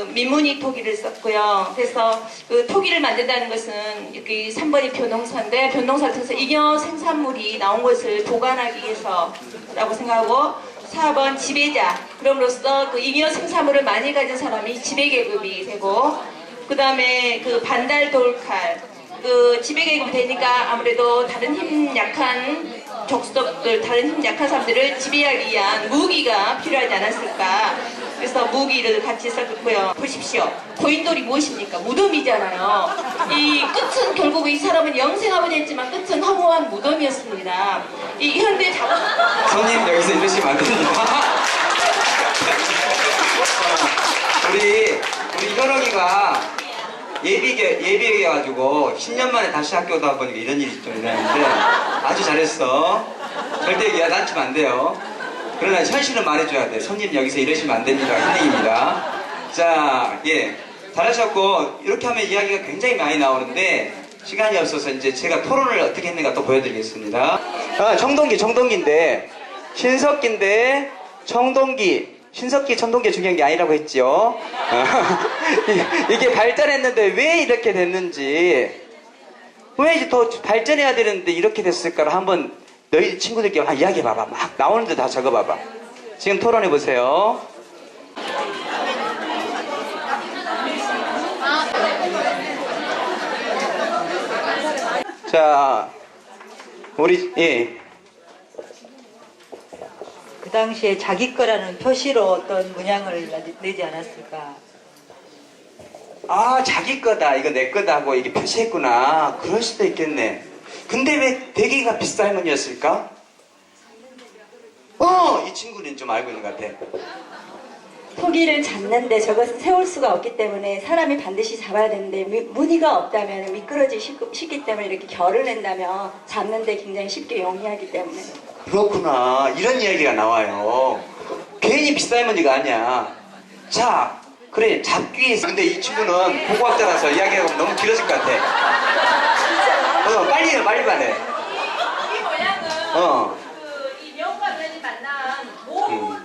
민무늬 토기를 썼고요. 그래서 그 토기를 만든다는 것은 여기 3번이 벼농사인데, 벼농사를 통해서 잉여 생산물이 나온 것을 보관하기 위해서라고 생각하고, 4번 지배자. 그럼으로써 그 잉여 생산물을 많이 가진 사람이 지배계급이 되고, 그 다음에 그 반달 돌칼. 그 지배계급이 되니까 아무래도 다른 힘 약한 족속들, 다른 힘 약한 사람들을 지배하기 위한 무기가 필요하지 않았을까. 그래서 무기를 같이 썼고요. 보십시오. 고인돌이 무엇입니까? 무덤이잖아요. 이 끝은 결국 이 사람은 영생하곤 했지만 끝은 허무한 무덤이었습니다. 이 현대 작업. 손님 여기서 이러시면 안 됩니다. 우리 현옥이가 예비해가지고 10년 만에 다시 학교 오다 보니까 이런 일이 좀 일어났는데 아주 잘했어. 절대 야단치면 안 돼요. 그러나 현실은 말해줘야 돼. 손님 여기서 이러시면 안 됩니다. 힐링입니다. 자, 예. 잘하셨고 이렇게 하면 이야기가 굉장히 많이 나오는데 시간이 없어서 이제 제가 토론을 어떻게 했는가 또 보여드리겠습니다. 청동기인데 신석기인데 청동기. 신석기, 청동기 중요한 게 아니라고 했죠. 이게 발전했는데 왜 이렇게 됐는지, 왜 이제 더 발전해야 되는데 이렇게 됐을까를 한번 너희 친구들끼리 이야기해봐봐. 막 나오는데 다 적어봐봐. 지금 토론해보세요. 자, 예. 그 당시에 자기 거라는 표시로 어떤 문양을 내지 않았을까? 자기 거다, 이거 내 거다 하고 이게 표시했구나. 그럴 수도 있겠네. 근데 왜 대개가 비슷한 할머니였을까? 이 친구는 좀 알고 있는 것 같아. 토기를 잡는데 저것은 세울 수가 없기 때문에 사람이 반드시 잡아야 되는데 무늬가 없다면 미끄러지기 쉽기 때문에 이렇게 결을 낸다면 잡는데 굉장히 쉽게 용이하기 때문에. 그렇구나. 이런 이야기가 나와요. 괜히 비싼 할머니가 아니야. 자, 그래, 잡기 위해서. 근데 이 친구는 고고학자라서 이야기하고 너무 길어질 것 같아. 빨리 해, 빨리 말해. 이 모양은 이 명관원이 만난 모거든요.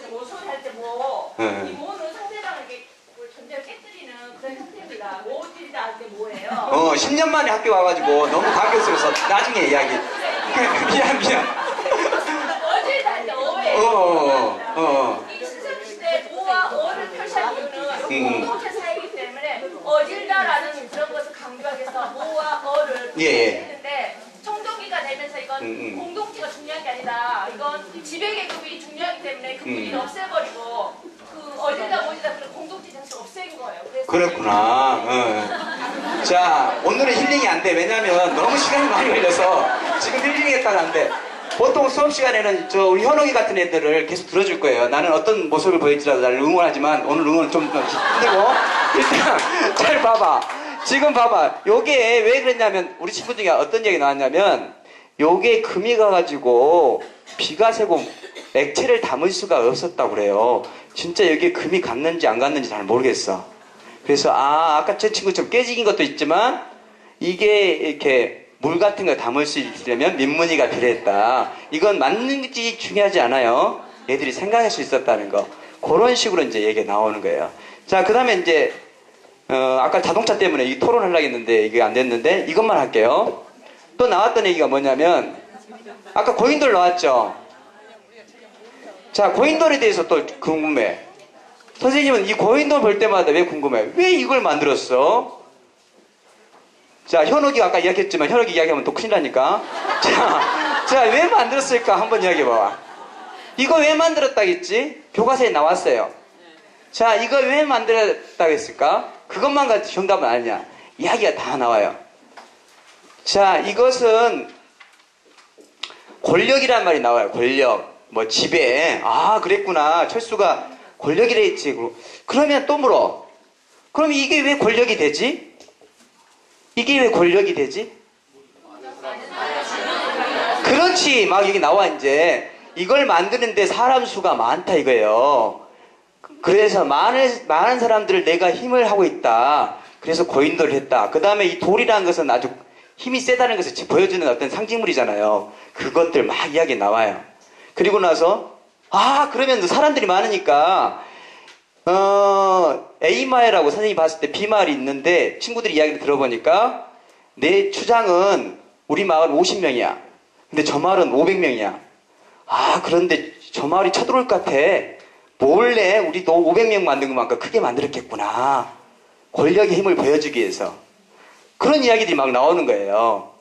모소를 할 때 모. 이 모는 상대방을 이렇게 전제를 깨뜨리는 그런 형태입니다. 모질이다 할 때 뭐예요? 10년 만에 학교 와가지고 너무 감격스러워서 나중에 이야기. 미안. 어질이다 할 때 어예요. 이 신석시대 모와 어를 표시한 이유는 공동체 사이이기 때문에 어질다라는 그런 것을 강조하기 위해서 모와 어를 표시했는데 청동기가 되면서 이건 공동체가 중요한 게 아니다. 이건 지배계급이 중요하기 때문에 그 분위기를 없애버리고 그 어질다 모질다 그런 공동체 장치를 없앤 거예요. 그래서 그렇구나. 자, 오늘은 힐링이 안 돼. 왜냐면 너무 시간이 많이 걸려서 지금 힐링했다가 안 돼. 보통 수업 시간에는 우리 현옥이 같은 애들을 계속 들어줄 거예요. 나는 어떤 모습을 보일지라도 나를 응원하지만 오늘 응원은 좀 힘들고 일단 잘 봐봐. 지금 봐봐. 요게 왜 그랬냐면 우리 친구 중에 어떤 얘기 나왔냐면 요게 금이 가가지고 비가 새고 액체를 담을 수가 없었다고 그래요. 진짜 여기에 금이 갔는지 안 갔는지 잘 모르겠어. 그래서 아까 제 친구처럼 깨지긴 것도 있지만 이게 이렇게 물 같은 거 담을 수 있으려면 민무늬가 필요했다. 이건 맞는지 중요하지 않아요. 얘들이 생각할 수 있었다는 거. 그런 식으로 이제 얘기가 나오는 거예요. 자, 그 다음에 이제 아까 자동차 때문에 이 토론하려고 했는데 이게 안 됐는데 이것만 할게요. 또 나왔던 얘기가 뭐냐면 아까 고인돌 나왔죠. 자, 고인돌에 대해서 또 궁금해. 선생님은 이 고인돌 볼 때마다 왜 궁금해? 왜 이걸 만들었어? 자, 현욱이 아까 이야기했지만 현욱이 이야기하면 또 큰일 나니까. 자, 왜 만들었을까? 한번 이야기해봐봐. 이거 왜 만들었다겠지? 교과서에 나왔어요. 자, 이거 왜 만들었다겠을까? 그것만 가지고 정답은 아니냐. 이야기가 다 나와요. 자, 이것은 권력이란 말이 나와요. 권력. 뭐 지배. 아, 그랬구나. 철수가 권력이라 했지. 그러면 또 물어. 그럼 이게 왜 권력이 되지? 이게 왜 권력이 되지? 그렇지. 막 여기 나와 이제. 이걸 만드는데 사람 수가 많다 이거예요. 그래서 많은 사람들을 내가 힘을 하고 있다. 그래서 고인돌을 했다. 그 다음에 이 돌이라는 것은 아주 힘이 세다는 것을 보여주는 어떤 상징물이잖아요. 그것들 막 이야기 나와요. 그리고 나서 그러면 사람들이 많으니까 A마을이라고 선생님이 봤을 때 B마을이 있는데 친구들이 이야기를 들어보니까 내 추장은 우리 마을 50명이야. 근데 저 마을은 500명이야. 그런데 저 마을이 쳐들어올 것 같아. 몰래 우리도 500명 만든 것만큼 크게 만들었겠구나. 권력의 힘을 보여주기 위해서. 그런 이야기들이 막 나오는 거예요.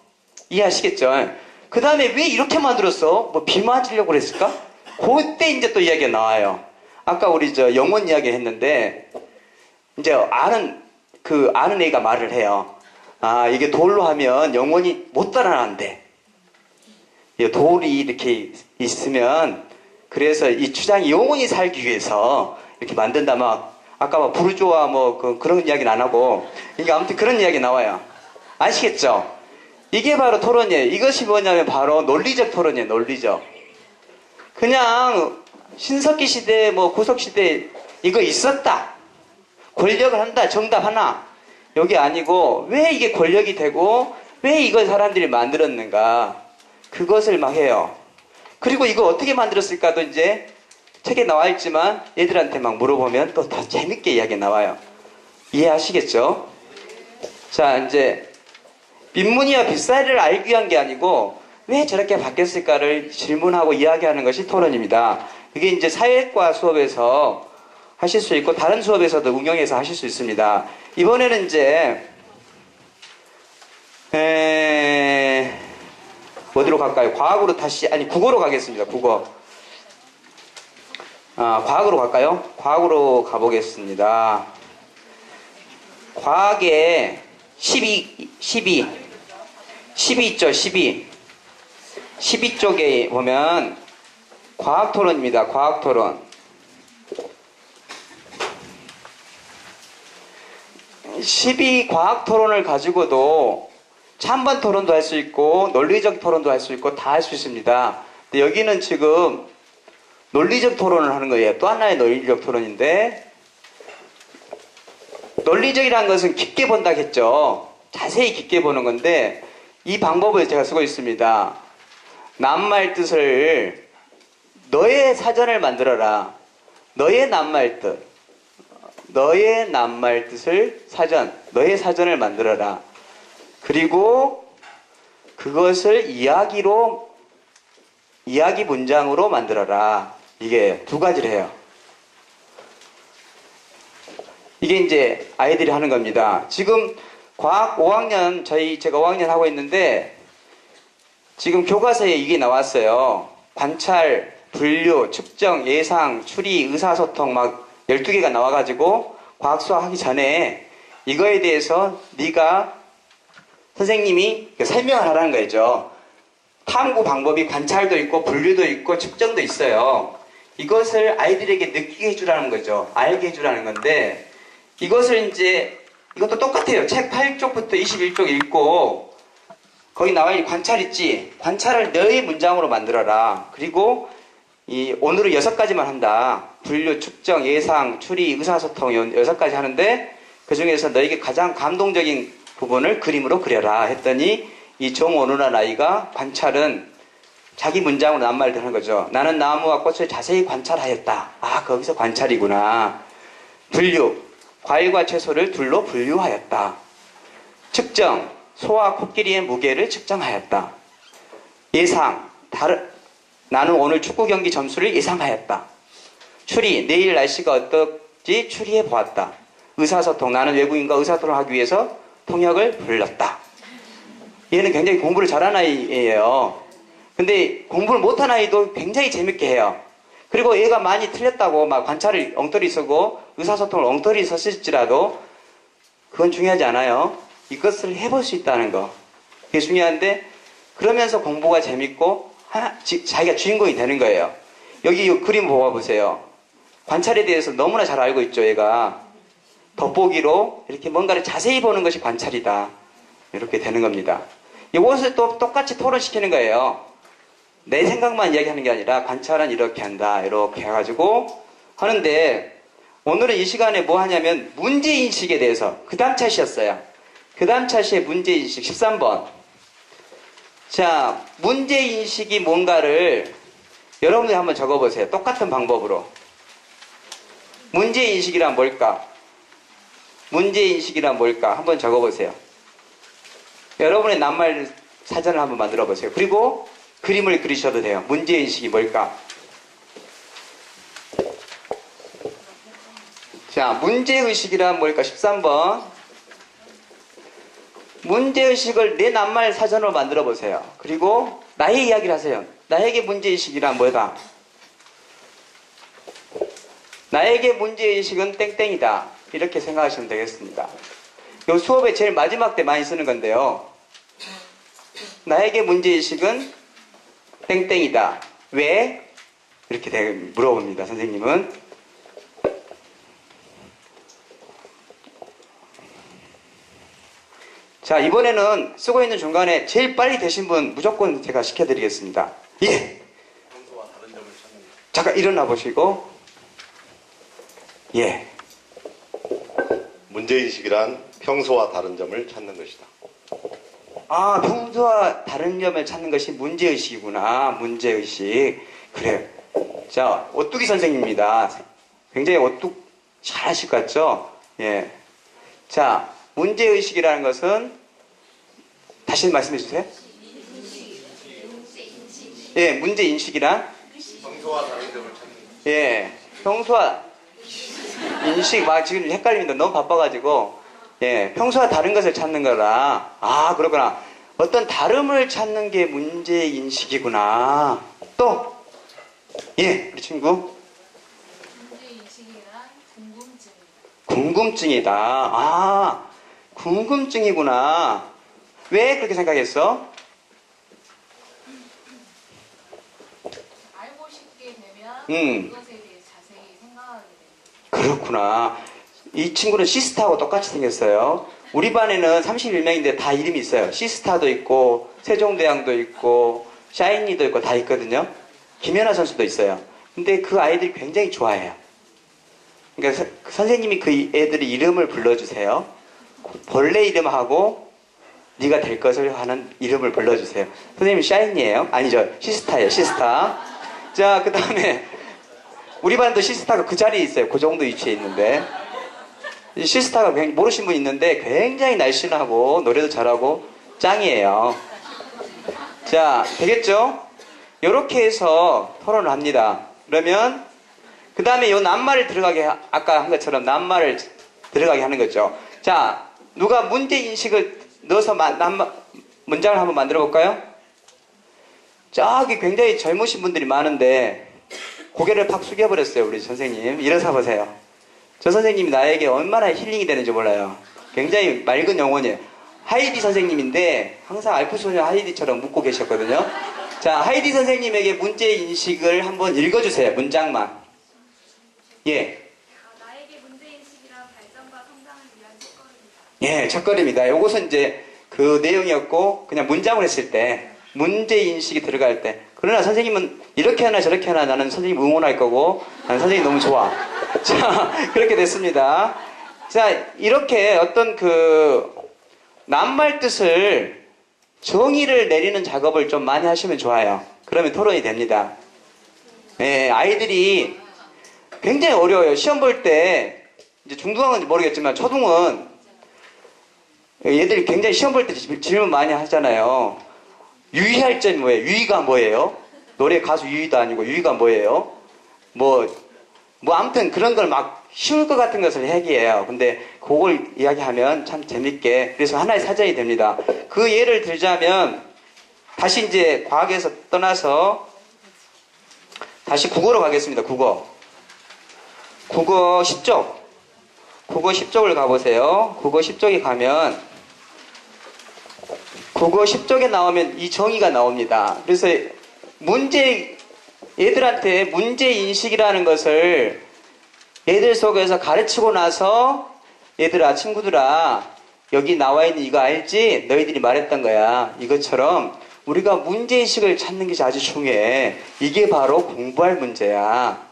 이해하시겠죠? 그 다음에 왜 이렇게 만들었어? 뭐 비 맞으려고 그랬을까? 그때 이제 또 이야기가 나와요. 아까 우리 영혼 이야기 했는데, 이제 아는 애가 말을 해요. 이게 돌로 하면 영혼이 못 달아난대. 돌이 이렇게 있으면, 그래서 이 추장이 영혼이 살기 위해서 이렇게 만든다. 아까 막 부르주아 그런 이야기는 안 하고, 이게 아무튼 그런 이야기 나와요. 아시겠죠? 이게 바로 토론이에요. 이것이 뭐냐면 바로 논리적 토론이에요. 논리적. 그냥 신석기 시대, 구석 시대 이거 있었다. 권력을 한다. 정답 하나. 여기 아니고 왜 이게 권력이 되고 왜 이걸 사람들이 만들었는가. 그것을 막 해요. 그리고 이거 어떻게 만들었을까도 이제 책에 나와 있지만 얘들한테 막 물어보면 또 더 재밌게 이야기 나와요. 이해하시겠죠? 자, 이제 민문이와 빗사이를 알기 위한 게 아니고 왜 저렇게 바뀌었을까를 질문하고 이야기하는 것이 토론입니다. 이게 이제 사회과 수업에서 하실 수 있고 다른 수업에서도 응용해서 하실 수 있습니다. 이번에는 이제 어디로 갈까요? 과학으로 국어로 가겠습니다. 국어. 과학으로 갈까요? 과학으로 가보겠습니다. 과학에 12 있죠, 12. 12쪽에 보면 과학 토론입니다. 과학 토론. 12 과학 토론을 가지고도 찬반 토론도 할 수 있고 논리적 토론도 할 수 있고 다 할 수 있습니다. 근데 여기는 지금 논리적 토론을 하는 거예요. 또 하나의 논리적 토론인데 논리적이라는 것은 깊게 본다 했죠. 자세히 깊게 보는 건데 이 방법을 제가 쓰고 있습니다. 낱말 뜻을 너의 사전을 만들어라. 너의 낱말 뜻. 너의 낱말 뜻을 너의 사전을 만들어라. 그리고 그것을 이야기 문장으로 만들어라. 이게 두 가지를 해요. 이게 이제 아이들이 하는 겁니다. 지금 과학 5학년, 제가 5학년 하고 있는데 지금 교과서에 이게 나왔어요. 관찰, 분류, 측정, 예상, 추리, 의사소통 막 12개가 나와가지고 과학 수학 하기 전에 이거에 대해서 네가 선생님이 설명을 하라는 거죠. 탐구 방법이 관찰도 있고 분류도 있고 측정도 있어요. 이것을 아이들에게 느끼게 해주라는 거죠. 알게 해주라는 건데 이것을 이것도 똑같아요. 책 8쪽부터 21쪽 읽고 거기 나와 있는 관찰 있지? 관찰을 너의 문장으로 만들어라. 그리고 오늘은 6가지만 한다. 분류, 측정, 예상, 추리, 의사소통 6가지 하는데 그 중에서 너에게 가장 감동적인 부분을 그림으로 그려라 했더니 이 정원우라는 아이가 관찰은 자기 문장으로 낱말을 하는 거죠. 나는 나무와 꽃을 자세히 관찰하였다. 거기서 관찰이구나. 분류, 과일과 채소를 둘로 분류하였다. 측정, 소와 코끼리의 무게를 측정하였다. 예상, 나는 오늘 축구 경기 점수를 예상하였다. 추리, 내일 날씨가 어떨지 추리해 보았다. 의사소통, 나는 외국인과 의사소통을 하기 위해서 통역을 불렀다. 얘는 굉장히 공부를 잘하는 아이예요. 근데 공부를 못한 아이도 굉장히 재밌게 해요. 그리고 얘가 많이 틀렸다고 막 관찰을 엉터리 쓰고 의사소통을 엉터리 썼을지라도 그건 중요하지 않아요. 이것을 해볼 수 있다는 거. 그게 중요한데 그러면서 공부가 재밌고 자기가 주인공이 되는 거예요. 여기 이 그림 보아보세요. 관찰에 대해서 너무나 잘 알고 있죠. 얘가 돋보기로 이렇게 뭔가를 자세히 보는 것이 관찰이다. 이렇게 되는 겁니다. 이것을 또 똑같이 토론시키는 거예요. 내 생각만 이야기하는 게 아니라 관찰은 이렇게 한다. 이렇게 해가지고 하는데 오늘은 이 시간에 뭐 하냐면 문제인식에 대해서 그 다음 차시였어요. 그 다음 차시의 문제인식 13번. 자, 문제인식이 뭔가를 여러분들이 한번 적어보세요. 똑같은 방법으로. 문제인식이란 뭘까? 문제인식이란 뭘까? 한번 적어보세요. 여러분의 낱말 사전을 한번 만들어 보세요. 그리고 그림을 그리셔도 돼요. 문제인식이 뭘까? 자, 문제의식이란 뭘까? 13번. 문제의식을 내 낱말 사전으로 만들어 보세요. 그리고 나의 이야기를 하세요. 나에게 문제의식이란 뭐다? 나에게 문제의식은 땡땡이다. 이렇게 생각하시면 되겠습니다. 이 수업의 제일 마지막 때 많이 쓰는 건데요. 나에게 문제의식은 땡땡이다. 왜? 이렇게 물어봅니다. 선생님은. 자, 이번에는 쓰고 있는 중간에 제일 빨리 되신 분 무조건 제가 시켜드리겠습니다. 예. 잠깐 일어나 보시고. 예. 문제인식이란 평소와 다른 점을 찾는 것이다. 아, 평소와 다른 점을 찾는 것이 문제의식이구나. 문제의식. 그래. 자, 오뚜기 선생님입니다. 굉장히 오뚝 잘 하실 것 같죠? 예. 자, 문제의식이라는 것은 다시 말씀해 주세요. 예, 문제인식이란? 평소와 다른 점을 찾는 것. 예, 평소와 인식, 막 지금 헷갈립니다. 너무 바빠가지고. 예, 평소와 다른 것을 찾는 거라. 아, 그렇구나. 어떤 다름을 찾는 게 문제인식이구나. 또, 예, 우리 친구. 문제인식이란 궁금증이다. 궁금증이다. 아, 궁금증이구나. 왜 그렇게 생각했어? 알고 싶게 되면 그것에 대해 자세히 생각하게 됩니다. 그렇구나. 이 친구는 시스타하고 똑같이 생겼어요. 우리 반에는 31명인데 다 이름이 있어요. 시스타도 있고 세종대왕도 있고 샤이니도 있고 다 있거든요. 김연아 선수도 있어요. 근데 그 아이들이 굉장히 좋아해요. 그러니까 선생님이 그 애들의 이름을 불러주세요. 본래 이름하고 네가 될 것을 하는 이름을 불러주세요. 선생님 샤이니예요? 아니죠. 시스타예요. 시스타. 자, 그 다음에 우리 반도 시스타가 그 자리에 있어요. 그 정도 위치에 있는데 시스타가 모르신 분 있는데 굉장히 날씬하고 노래도 잘하고 짱이에요. 자, 되겠죠? 이렇게 해서 토론을 합니다. 그러면 그 다음에 이 낱말을 들어가게 아까 한 것처럼 낱말을 들어가게 하는 거죠. 자, 누가 문제인식을 넣어서 문장을 한번 만들어 볼까요? 저기 굉장히 젊으신 분들이 많은데 고개를 팍 숙여버렸어요. 우리 선생님 일어서 보세요. 저 선생님이 나에게 얼마나 힐링이 되는지 몰라요. 굉장히 맑은 영혼이에요. 하이디 선생님인데 항상 알프소녀 하이디처럼 묻고 계셨거든요. 자, 하이디 선생님에게 문제인식을 한번 읽어주세요. 문장만. 예. 나에게 문제인식이란 발전과 성장을 위한 첫걸음이다. 예, 첫걸음이다. 요것은 이제 그 내용이었고 그냥 문장을 했을 때 문제인식이 들어갈 때. 그러나 선생님은 이렇게 하나 저렇게 하나 나는 선생님 응원할 거고 나는 선생님 너무 좋아. 자, 그렇게 됐습니다. 자, 이렇게 어떤 그 낱말 뜻을 정의를 내리는 작업을 좀 많이 하시면 좋아요. 그러면 토론이 됩니다. 예, 아이들이 굉장히 어려워요. 시험 볼 때 이제 중등학은 모르겠지만 초등은 얘들이 굉장히 시험 볼 때 질문 많이 하잖아요. 유의할 점이 뭐예요? 유의가 뭐예요? 노래 가수 유의도 아니고 유의가 뭐예요? 뭐 아무튼 그런 걸 막 쉬울 것 같은 것을 얘기해요. 근데 그걸 이야기하면 참 재밌게 그래서 하나의 사전이 됩니다. 그 예를 들자면, 다시 이제 과학에서 떠나서, 다시 국어로 가겠습니다, 국어. 국어 10쪽. 국어 10쪽을 가보세요. 국어 10쪽에 가면, 국어 10쪽에 나오면 이 정의가 나옵니다. 그래서 얘들한테 문제인식이라는 것을 애들 속에서 가르치고 나서, 얘들아, 친구들아, 여기 나와 있는 이거 알지? 너희들이 말했던 거야. 이것처럼 우리가 문제인식을 찾는 것이 아주 중요해. 이게 바로 공부할 문제야.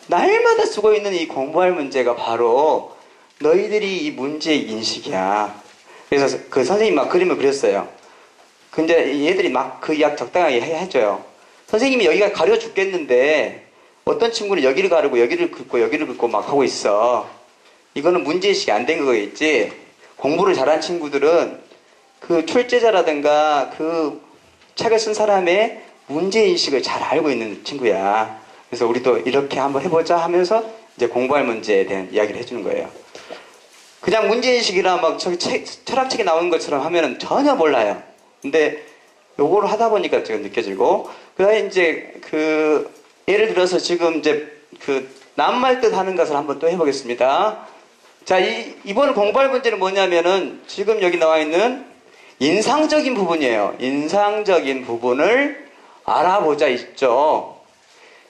날마다 쓰고 있는 이 공부할 문제가 바로 너희들이 이 문제인식이야. 그래서 그 선생님이 막 그림을 그렸어요. 근데 얘들이 막 그 이야기 적당하게 해줘요. 선생님이 여기가 가려 죽겠는데 어떤 친구는 여기를 가르고 여기를 긋고 여기를 긋고 막 하고 있어. 이거는 문제인식이 안 된 거겠지. 공부를 잘한 친구들은 그 출제자라든가 그 책을 쓴 사람의 문제인식을 잘 알고 있는 친구야. 그래서 우리도 이렇게 한번 해보자 하면서 이제 공부할 문제에 대한 이야기를 해주는 거예요. 그냥 문제인식이나 막 저기 철학책에 나오는 것처럼 하면은 전혀 몰라요. 근데 요거를 하다 보니까 지금 느껴지고, 그 다음에 이제 예를 들어서 지금 이제 남말 뜻 하는 것을 한번 또 해보겠습니다. 자, 이번 공부할 문제는 뭐냐면은 지금 여기 나와 있는 인상적인 부분이에요. 인상적인 부분을 알아보자 있죠.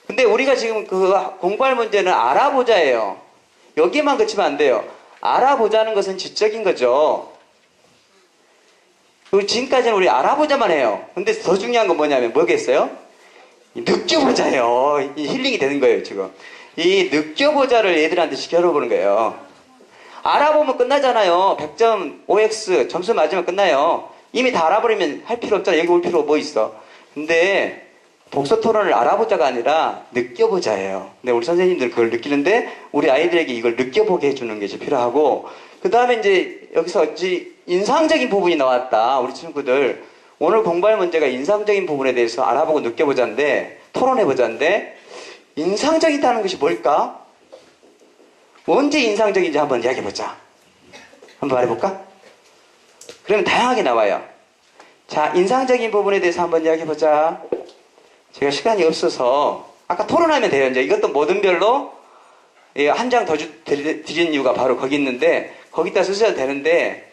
근데 우리가 지금 공부할 문제는 알아보자예요. 여기에만 그치면 안 돼요. 알아보자는 것은 지적인 거죠. 지금까지는 우리 알아보자만 해요. 근데 더 중요한 건 뭐겠어요? 느껴보자예요. 이 힐링이 되는 거예요, 지금. 이 느껴보자를 애들한테 시켜보는 거예요. 알아보면 끝나잖아요. 100점 OX 점수 맞으면 끝나요. 이미 다 알아버리면 할 필요 없잖아. 여기 올 필요 뭐 있어. 근데 독서 토론을 알아보자가 아니라 느껴보자예요. 근데 우리 선생님들 그걸 느끼는데 우리 아이들에게 이걸 느껴보게 해주는 것이 필요하고, 그 다음에 이제 여기서 인상적인 부분이 나왔다. 우리 친구들 오늘 공부할 문제가 인상적인 부분에 대해서 알아보고 느껴보자인데, 토론해보자인데, 인상적이다는 것이 뭘까? 언제 인상적인지 한번 이야기해보자. 한번 말해볼까? 그러면 다양하게 나와요. 자, 인상적인 부분에 대해서 한번 이야기해보자. 제가 시간이 없어서 아까 토론하면 돼요. 이제 이것도 모든 별로 한 장 더 드리는 이유가 바로 거기 있는데, 거기다 쓰셔도 되는데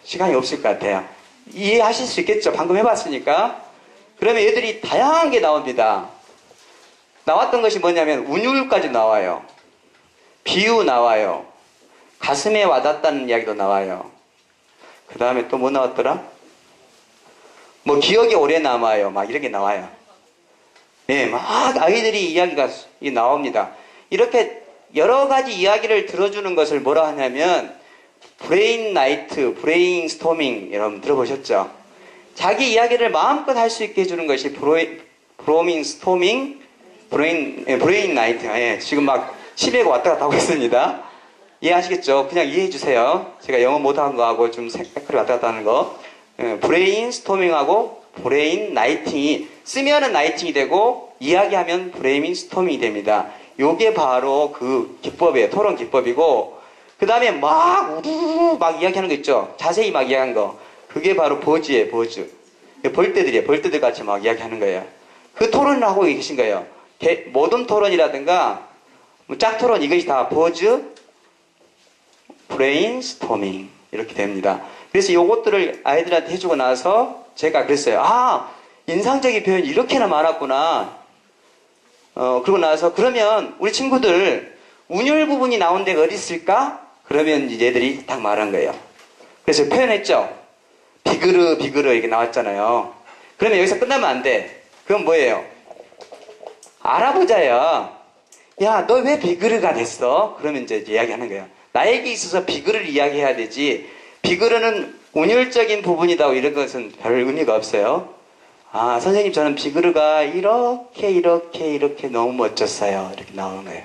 시간이 없을 것 같아요. 이해하실 수 있겠죠? 방금 해봤으니까. 그러면 얘들이 다양한 게 나옵니다. 나왔던 것이 뭐냐면 운율까지 나와요. 비유 나와요. 가슴에 와닿다는 이야기도 나와요. 그 다음에 또 뭐 나왔더라? 뭐 기억이 오래 남아요. 막 이런 게 나와요. 네, 막 아이들이 이야기가 나옵니다. 이렇게 여러 가지 이야기를 들어주는 것을 뭐라 하냐면 브레인 나이트, 브레인 스토밍, 여러분 들어보셨죠? 자기 이야기를 마음껏 할 수 있게 해주는 것이 브로밍 스토밍, 브레인 나이트. 예, 지금 막 시비가 왔다 갔다 하고 있습니다. 이해하시겠죠? 그냥 이해해 주세요. 제가 영어 못하는 거하고 좀 색깔이 왔다 갔다 하는 거. 브레인 스토밍하고 브레인 나이팅이, 쓰면은 나이팅이 되고 이야기하면 브레인 스토밍이 됩니다. 요게 바로 그 기법이에요. 토론 기법이고, 그 다음에 막 이야기하는 거 있죠? 자세히 막 이야기하는 거. 그게 바로 버즈예요, 버즈. 벌떼들이에요. 벌떼들 같이 막 이야기하는 거예요. 그 토론을 하고 계신 거예요. 모든 토론이라든가 짝토론, 이것이 다 버즈, 브레인 스토밍 이렇게 됩니다. 그래서 요것들을 아이들한테 해주고 나서 제가 그랬어요. 아, 인상적인 표현이 이렇게나 많았구나. 그러고 나서 그러면 우리 친구들 운율 부분이 나온 데가 어디 있을까? 그러면 이제 얘들이 딱 말한 거예요. 그래서 표현했죠. 비그르 비그르 이렇게 나왔잖아요. 그러면 여기서 끝나면 안 돼. 그건 뭐예요? 알아보자요. 야, 너 왜 비그르가 됐어? 그러면 이제 이야기하는 거예요. 나에게 있어서 비그르를 이야기해야 되지, 비그르는 운율적인 부분이다 이런 것은 별 의미가 없어요. 아, 선생님 저는 비그르가 이렇게 너무 멋졌어요. 이렇게 나오는 거예요.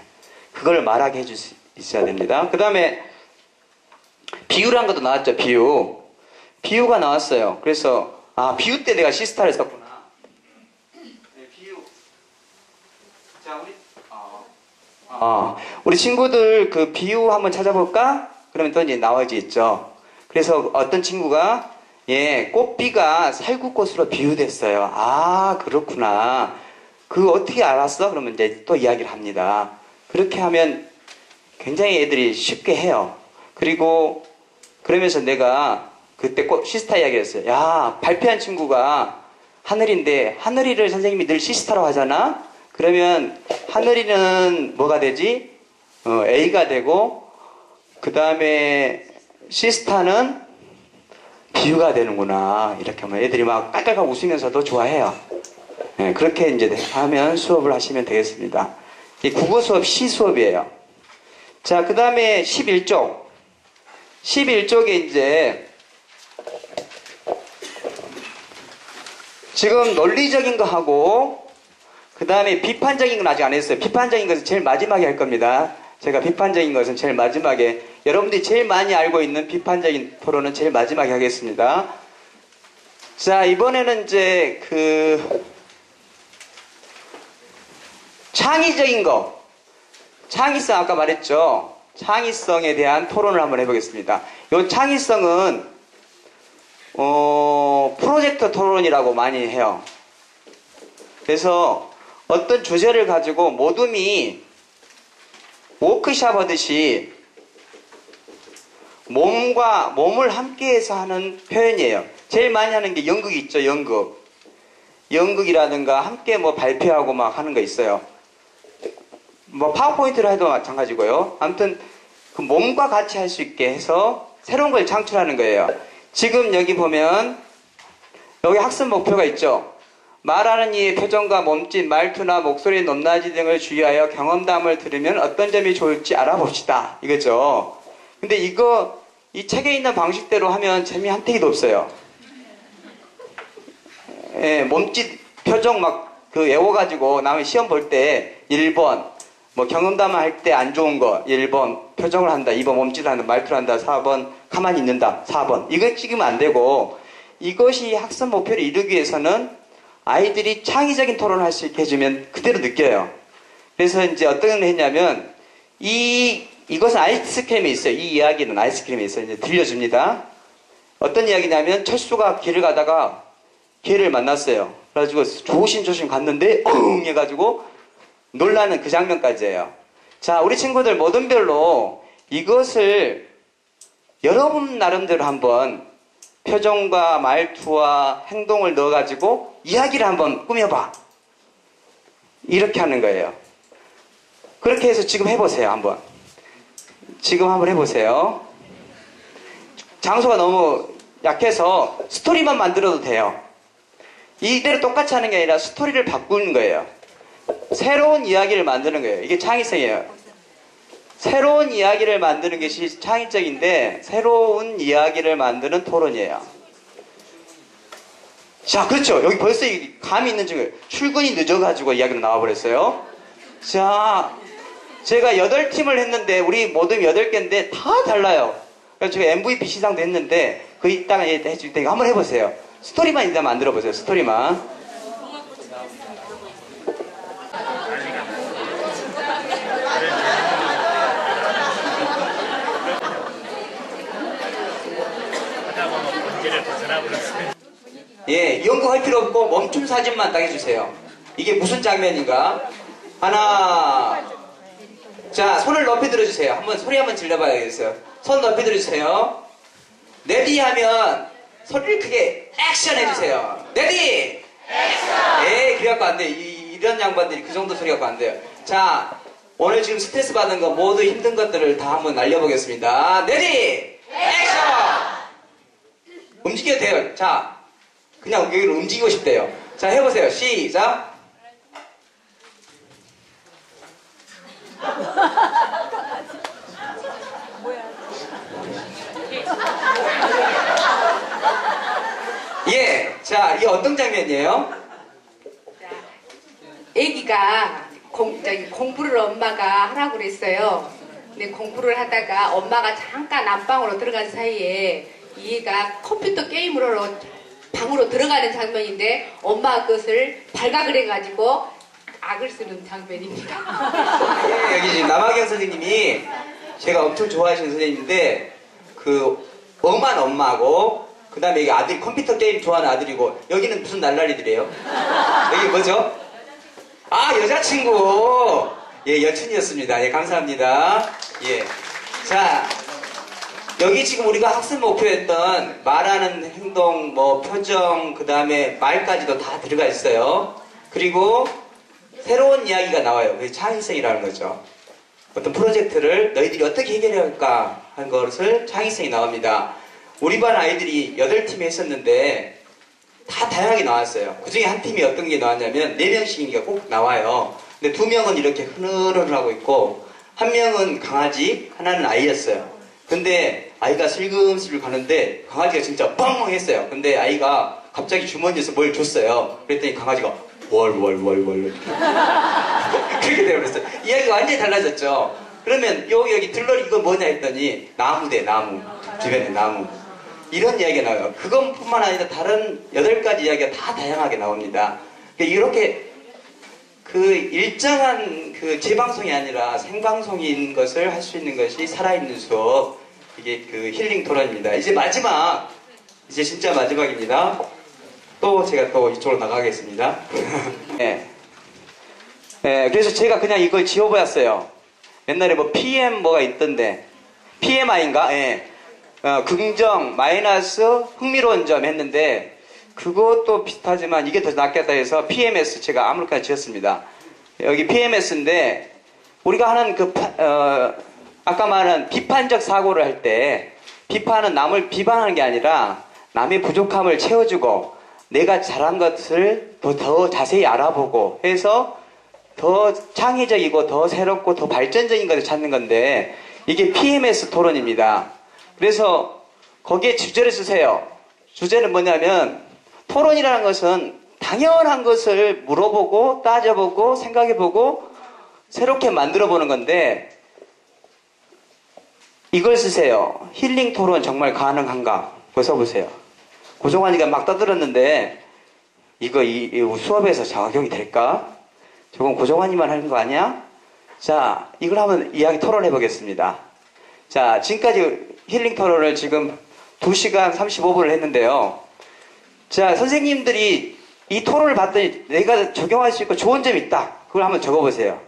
그걸 말하게 해줄 수 있어야 됩니다. 그 다음에 비유란 것도 나왔죠. 비유가 나왔어요. 그래서 비유 때 내가 시스타를 썼구나. 네, 비유. 자, 우리 친구들 그 비유 한번 찾아볼까? 그러면 또 이제 나와지 있죠. 그래서 어떤 친구가 예, 꽃비가 살구꽃으로 비유됐어요. 아, 그렇구나. 그거 어떻게 알았어? 그러면 이제 또 이야기를 합니다. 그렇게 하면 굉장히 애들이 쉽게 해요. 그리고 그러면서 내가 그때 꼭 시스타 이야기를 했어요. 야, 발표한 친구가 하늘인데 하늘이를 선생님이 늘 시스타로 하잖아? 그러면 하늘이는 뭐가 되지? A가 되고 그 다음에 시스타는 비유가 되는구나. 이렇게 하면 애들이 막 깔깔깔 웃으면서도 좋아해요. 네, 그렇게 이제 하면 수업을 하시면 되겠습니다. 이 국어 수업 시 수업이에요. 자, 그 다음에 11쪽. 11쪽에 이제 지금 논리적인 거 하고 그 다음에 비판적인 건 아직 안 했어요. 비판적인 것은 제일 마지막에 할 겁니다. 제가 비판적인 것은 제일 마지막에, 여러분들이 제일 많이 알고 있는 비판적인 토론은 제일 마지막에 하겠습니다. 자, 이번에는 이제 창의적인 거, 창의성 아까 말했죠. 창의성에 대한 토론을 한번 해보겠습니다. 이 창의성은 프로젝트 토론이라고 많이 해요. 그래서 어떤 주제를 가지고 모둠이 워크샵 하듯이 몸을 함께해서 하는 표현이에요. 제일 많이 하는 게 연극이 있죠. 연극이라든가 함께 뭐 발표하고 막 하는 거 있어요. 뭐 파워포인트를 해도 마찬가지고요. 아무튼 그 몸과 같이 할 수 있게 해서 새로운 걸 창출하는 거예요. 지금 여기 보면 여기 학습 목표가 있죠. 말하는 이의 표정과 몸짓, 말투나 목소리 높낮이 등을 주의하여 경험담을 들으면 어떤 점이 좋을지 알아봅시다. 이거죠. 근데 이 책에 있는 방식대로 하면 재미 한 탱이도 없어요. 예, 몸짓, 표정 막 외워가지고 나중에 시험 볼 때 1번, 뭐 경험담을 할 때 안 좋은 거 1번, 표정을 한다. 2번 몸짓을 한다. 말투를 한다. 4번 가만히 있는다. 4번. 이거 찍으면 안 되고, 이것이 학습 목표를 이루기 위해서는 아이들이 창의적인 토론을 할 수 있게 해주면 그대로 느껴요. 그래서 이제 어떤 걸 했냐면, 이것은 아이스크림에 있어요. 이 이야기는 아이스크림에 있어요. 이제 들려줍니다. 어떤 이야기냐면, 철수가 길을 가다가 개를 만났어요. 그래가지고 조심조심 갔는데, 엉! 해가지고 놀라는 그 장면까지예요. 자, 우리 친구들 모든 별로 이것을 여러분 나름대로 한번 표정과 말투와 행동을 넣어가지고 이야기를 한번 꾸며봐. 이렇게 하는 거예요. 그렇게 해서 지금 해보세요. 한번. 지금 한번 해보세요. 장소가 너무 약해서 스토리만 만들어도 돼요. 이대로 똑같이 하는 게 아니라 스토리를 바꾸는 거예요. 새로운 이야기를 만드는 거예요. 이게 창의성이에요. 새로운 이야기를 만드는 것이 창의적인데 새로운 이야기를 만드는 토론이에요. 자, 그렇죠. 여기 벌써 감이 있는 중에 출근이 늦어가지고 이야기로 나와버렸어요. 자, 제가 8팀을 했는데 우리 모두 8개인데 다 달라요. 그래서 제가 MVP 시상도 했는데 그 이따가 해줄 테니까 한번 해보세요. 스토리만 일단 만들어보세요. 스토리만. 예, 연구할 필요 없고 멈춤 사진만 딱 해주세요. 이게 무슨 장면인가? 하나. 자, 손을 높이 들어주세요. 한번 소리 한번 질러봐야겠어요. 손 높이 들어주세요. 레디 하면 소리를 크게 액션 해주세요. 레디! 액션! 예, 그래갖고 안 돼. 이런 양반들이 그 정도 소리 갖고 안 돼요. 자, 오늘 지금 스트레스 받은 거 모두 힘든 것들을 다 한번 날려보겠습니다. 레디! 액션! 움직여도 돼요. 자, 그냥 여기를 움직이고 싶대요. 자, 해보세요. 시작. 예, 자, 이게 어떤 장면이에요? 애기가 공부를 엄마가 하라고 그랬어요. 근데 공부를 하다가 엄마가 잠깐 안방으로 들어간 사이에 이 애가 컴퓨터 게임을 하러 방으로 들어가는 장면인데 엄마가 그것을 발각을 해가지고 악을 쓰는 장면입니다. 예, 여기 지금 남학영 선생님이 제가 엄청 좋아하시는 선생님인데 그 엄한 엄마하고 그 다음에 여기 아들이 컴퓨터 게임 좋아하는 아들이고, 여기는 무슨 날라리들이에요? 여기 뭐죠? 아, 여자친구! 예, 여친이었습니다. 예, 감사합니다. 예. 자, 여기 지금 우리가 학습 목표였던 말하는 행동, 뭐, 표정, 그 다음에 말까지도 다 들어가 있어요. 그리고 새로운 이야기가 나와요. 그게 창의성이라는 거죠. 어떤 프로젝트를 너희들이 어떻게 해결해야 할까 하는 것을 창의성이 나옵니다. 우리 반 아이들이 8팀이 했었는데 다 다양하게 나왔어요. 그 중에 한 팀이 어떤 게 나왔냐면 4명씩인가 꼭 나와요. 근데 2명은 이렇게 흐느흐느하고 있고, 1명은 강아지, 하나는 아이였어요. 근데 아이가 슬금슬금 가는데 강아지가 진짜 뻥 했어요. 근데 아이가 갑자기 주머니에서 뭘 줬어요. 그랬더니 강아지가 월월월월 그렇게 되어버렸어요. 이야기가 완전히 달라졌죠. 그러면 여기 들러리 이거 뭐냐 했더니 나무대, 나무. 주변에 나무. 이런 이야기가 나와요. 그것뿐만 아니라 다른 8가지 이야기가 다 다양하게 나옵니다. 이렇게 그 일정한 그 재방송이 아니라 생방송인 것을 할 수 있는 것이 살아있는 수업. 이게 그 힐링 토론입니다. 이제 마지막, 이제 진짜 마지막입니다. 또 제가 또 이쪽으로 나가겠습니다. 네. 네, 그래서 제가 그냥 이걸 지워보았어요. 옛날에 뭐 PM 뭐가 있던데, PMI인가? 예. 긍정, 마이너스, 흥미로운 점 했는데, 그것도 비슷하지만 이게 더 낫겠다 해서 PMS 제가 아무렇게나 지었습니다. 여기 PMS인데, 우리가 하는 아까 말한 비판적 사고를 할 때, 비판은 남을 비판하는 게 아니라 남의 부족함을 채워주고, 내가 잘한 것을 더 자세히 알아보고 해서 더 창의적이고 더 새롭고 더 발전적인 것을 찾는 건데, 이게 PMS 토론입니다. 그래서 거기에 주제를 쓰세요. 주제는 뭐냐면, 토론이라는 것은 당연한 것을 물어보고 따져보고 생각해보고 새롭게 만들어보는 건데, 이걸 쓰세요. 힐링 토론 정말 가능한가? 그거 써보세요. 고종환이가 막 떠들었는데 이거 수업에서 적용이 될까? 저건 고종환이만 하는 거 아니야? 자, 이걸 한번 이야기 토론해 보겠습니다. 자, 지금까지 힐링 토론을 지금 2시간 35분을 했는데요. 자, 선생님들이 이 토론을 봤더니 내가 적용할 수 있고 좋은 점이 있다. 그걸 한번 적어보세요.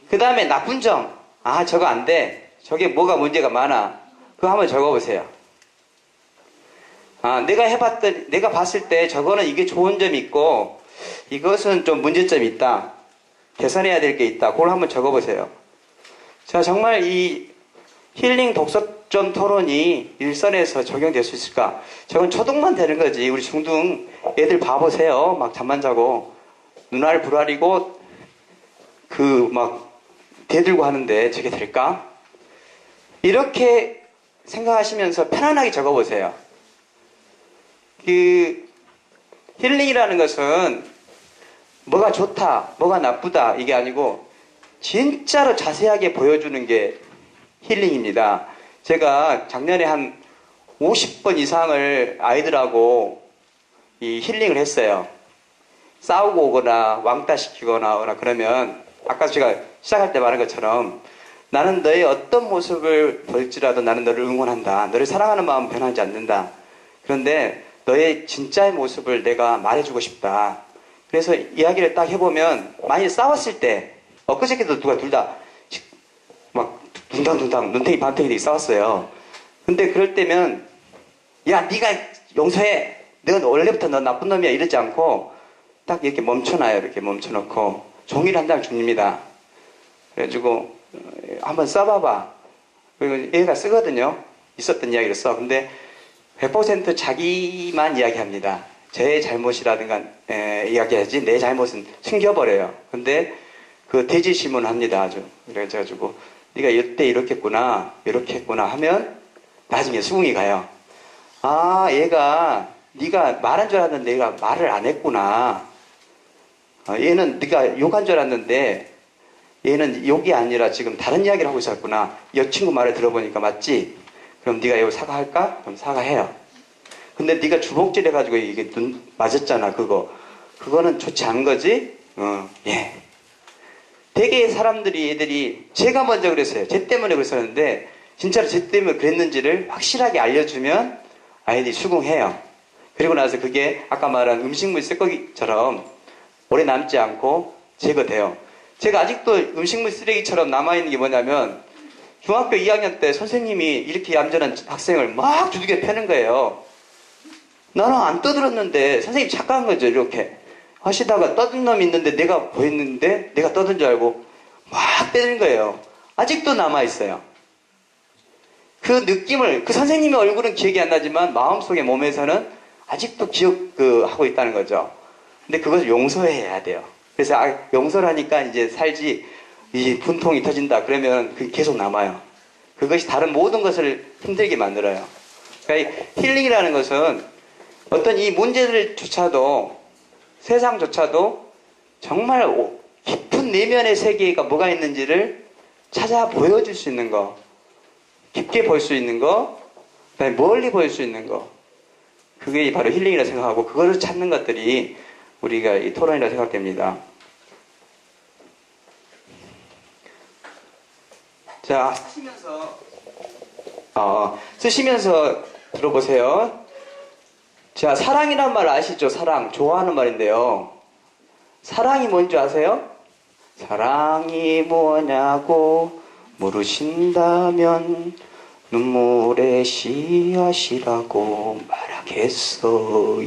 그 다음에 나쁜 점. 아, 저거 안 돼. 저게 뭐가 문제가 많아. 그거 한번 적어보세요. 아, 내가 봤을 때 저거는 이게 좋은 점이 있고 이것은 좀 문제점이 있다. 개선해야 될 게 있다. 그걸 한번 적어보세요. 자, 정말 이 힐링 독서점 토론이 일선에서 적용될 수 있을까? 저건 초등만 되는 거지. 우리 중등 애들 봐보세요. 막 잠만 자고 눈알 부라리고 막 대들고 하는데 저게 될까? 이렇게 생각하시면서 편안하게 적어보세요. 힐링이라는 것은 뭐가 좋다, 뭐가 나쁘다 이게 아니고 진짜로 자세하게 보여주는 게 힐링입니다. 제가 작년에 한 50번 이상을 아이들하고 이 힐링을 했어요. 싸우고 오거나 왕따 시키거나 그러면 아까 제가 시작할 때 말한 것처럼 나는 너의 어떤 모습을 볼지라도 나는 너를 응원한다. 너를 사랑하는 마음은 변하지 않는다. 그런데 너의 진짜의 모습을 내가 말해주고 싶다. 그래서 이야기를 딱 해보면 많이 싸웠을 때 엊그저께도 누가 둘 다 막 둥당둥당 눈탱이 밤탱이 싸웠어요. 근데 그럴 때면 야 네가 용서해. 내가 원래부터 너 나쁜 놈이야 이러지 않고 딱 이렇게 멈춰놔요. 이렇게 멈춰놓고 종이를 한 장 줍니다. 그래가지고 한번 써봐봐. 그리고 얘가 쓰거든요. 있었던 이야기를 써. 근데 100% 자기만 이야기합니다. 제 잘못이라든가 이야기하지 내 잘못은 숨겨버려요. 근데 그 대지시문 합니다. 아주. 그래가지고 네가 이때 이렇게 했구나 이렇게 했구나 하면 나중에 수긍이 가요. 아, 얘가 네가 말한 줄 알았는데 얘가 말을 안 했구나. 얘는 네가 욕한 줄 알았는데 얘는 욕이 아니라 지금 다른 이야기를 하고 있었구나. 이 친구 말을 들어보니까 맞지? 그럼 네가 이거 사과할까? 그럼 사과해요. 근데 네가 주먹질 해가지고 이게 눈 맞았잖아. 그거는 좋지 않은 거지? 예. 되게 애들이 제가 먼저 그랬어요. 쟤 때문에 그랬었는데 진짜로 쟤 때문에 그랬는지를 확실하게 알려주면 아이들이 수긍해요. 그리고 나서 그게 아까 말한 음식물 쓰레기처럼 오래 남지 않고 제거돼요. 제가 아직도 음식물 쓰레기처럼 남아있는 게 뭐냐면 중학교 2학년 때 선생님이 이렇게 얌전한 학생을 막 두들겨 패는 거예요. 나는 안 떠들었는데 선생님 착각한 거죠. 이렇게 하시다가 떠든 놈이 있는데 내가 보였는데 내가 떠든 줄 알고 막 때리는 거예요. 아직도 남아있어요. 그 느낌을, 그 선생님의 얼굴은 기억이 안 나지만 마음속에 몸에서는 아직도 하고 있다는 거죠. 근데 그것을 용서해야 돼요. 그래서 용서를 하니까 이제 살지, 이 분통이 터진다 그러면 그게 계속 남아요. 그것이 다른 모든 것을 힘들게 만들어요. 그러니까 힐링이라는 것은 어떤 이 문제들조차도, 세상조차도 정말 깊은 내면의 세계가 뭐가 있는지를 찾아 보여줄 수 있는 거, 깊게 볼 수 있는 거, 그다음에 멀리 보일 수 있는 거, 그게 바로 힐링이라 생각하고 그거를 찾는 것들이 우리가 이 토론이라 생각됩니다. 자, 쓰시면서 들어보세요. 자, 사랑이란 말 아시죠? 사랑, 좋아하는 말인데요. 사랑이 뭔지 아세요? 사랑이 뭐냐고 물으신다면 눈물의 씨앗이라고 말하겠어요.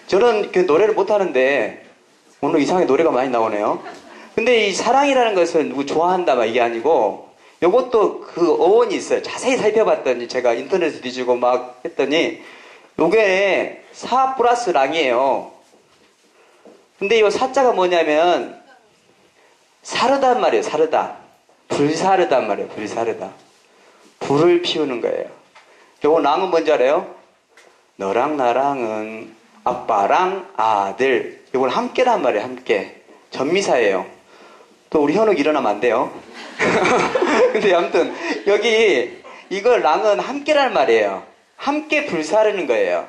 저는 그 노래를 못하는데 오늘 이상하게 노래가 많이 나오네요. 근데 이 사랑이라는 것은 누구 좋아한다 막 이게 아니고 요것도 그 어원이 있어요. 자세히 살펴봤더니 제가 인터넷에 뒤지고 막 했더니 요게 사 플러스 랑이에요. 근데 이 사자가 뭐냐면 사르단 말이에요. 사르다. 불사르단 말이에요. 불사르다. 불을 피우는 거예요. 요거 랑은 뭔지 알아요? 너랑 나랑은 아빠랑 아들. 요걸 함께란 말이에요. 함께. 전미사예요. 또 우리 현욱 일어나면 안 돼요. 근데 아무튼 여기 이거 랑은 함께란 말이에요. 함께 불 사르는 거예요.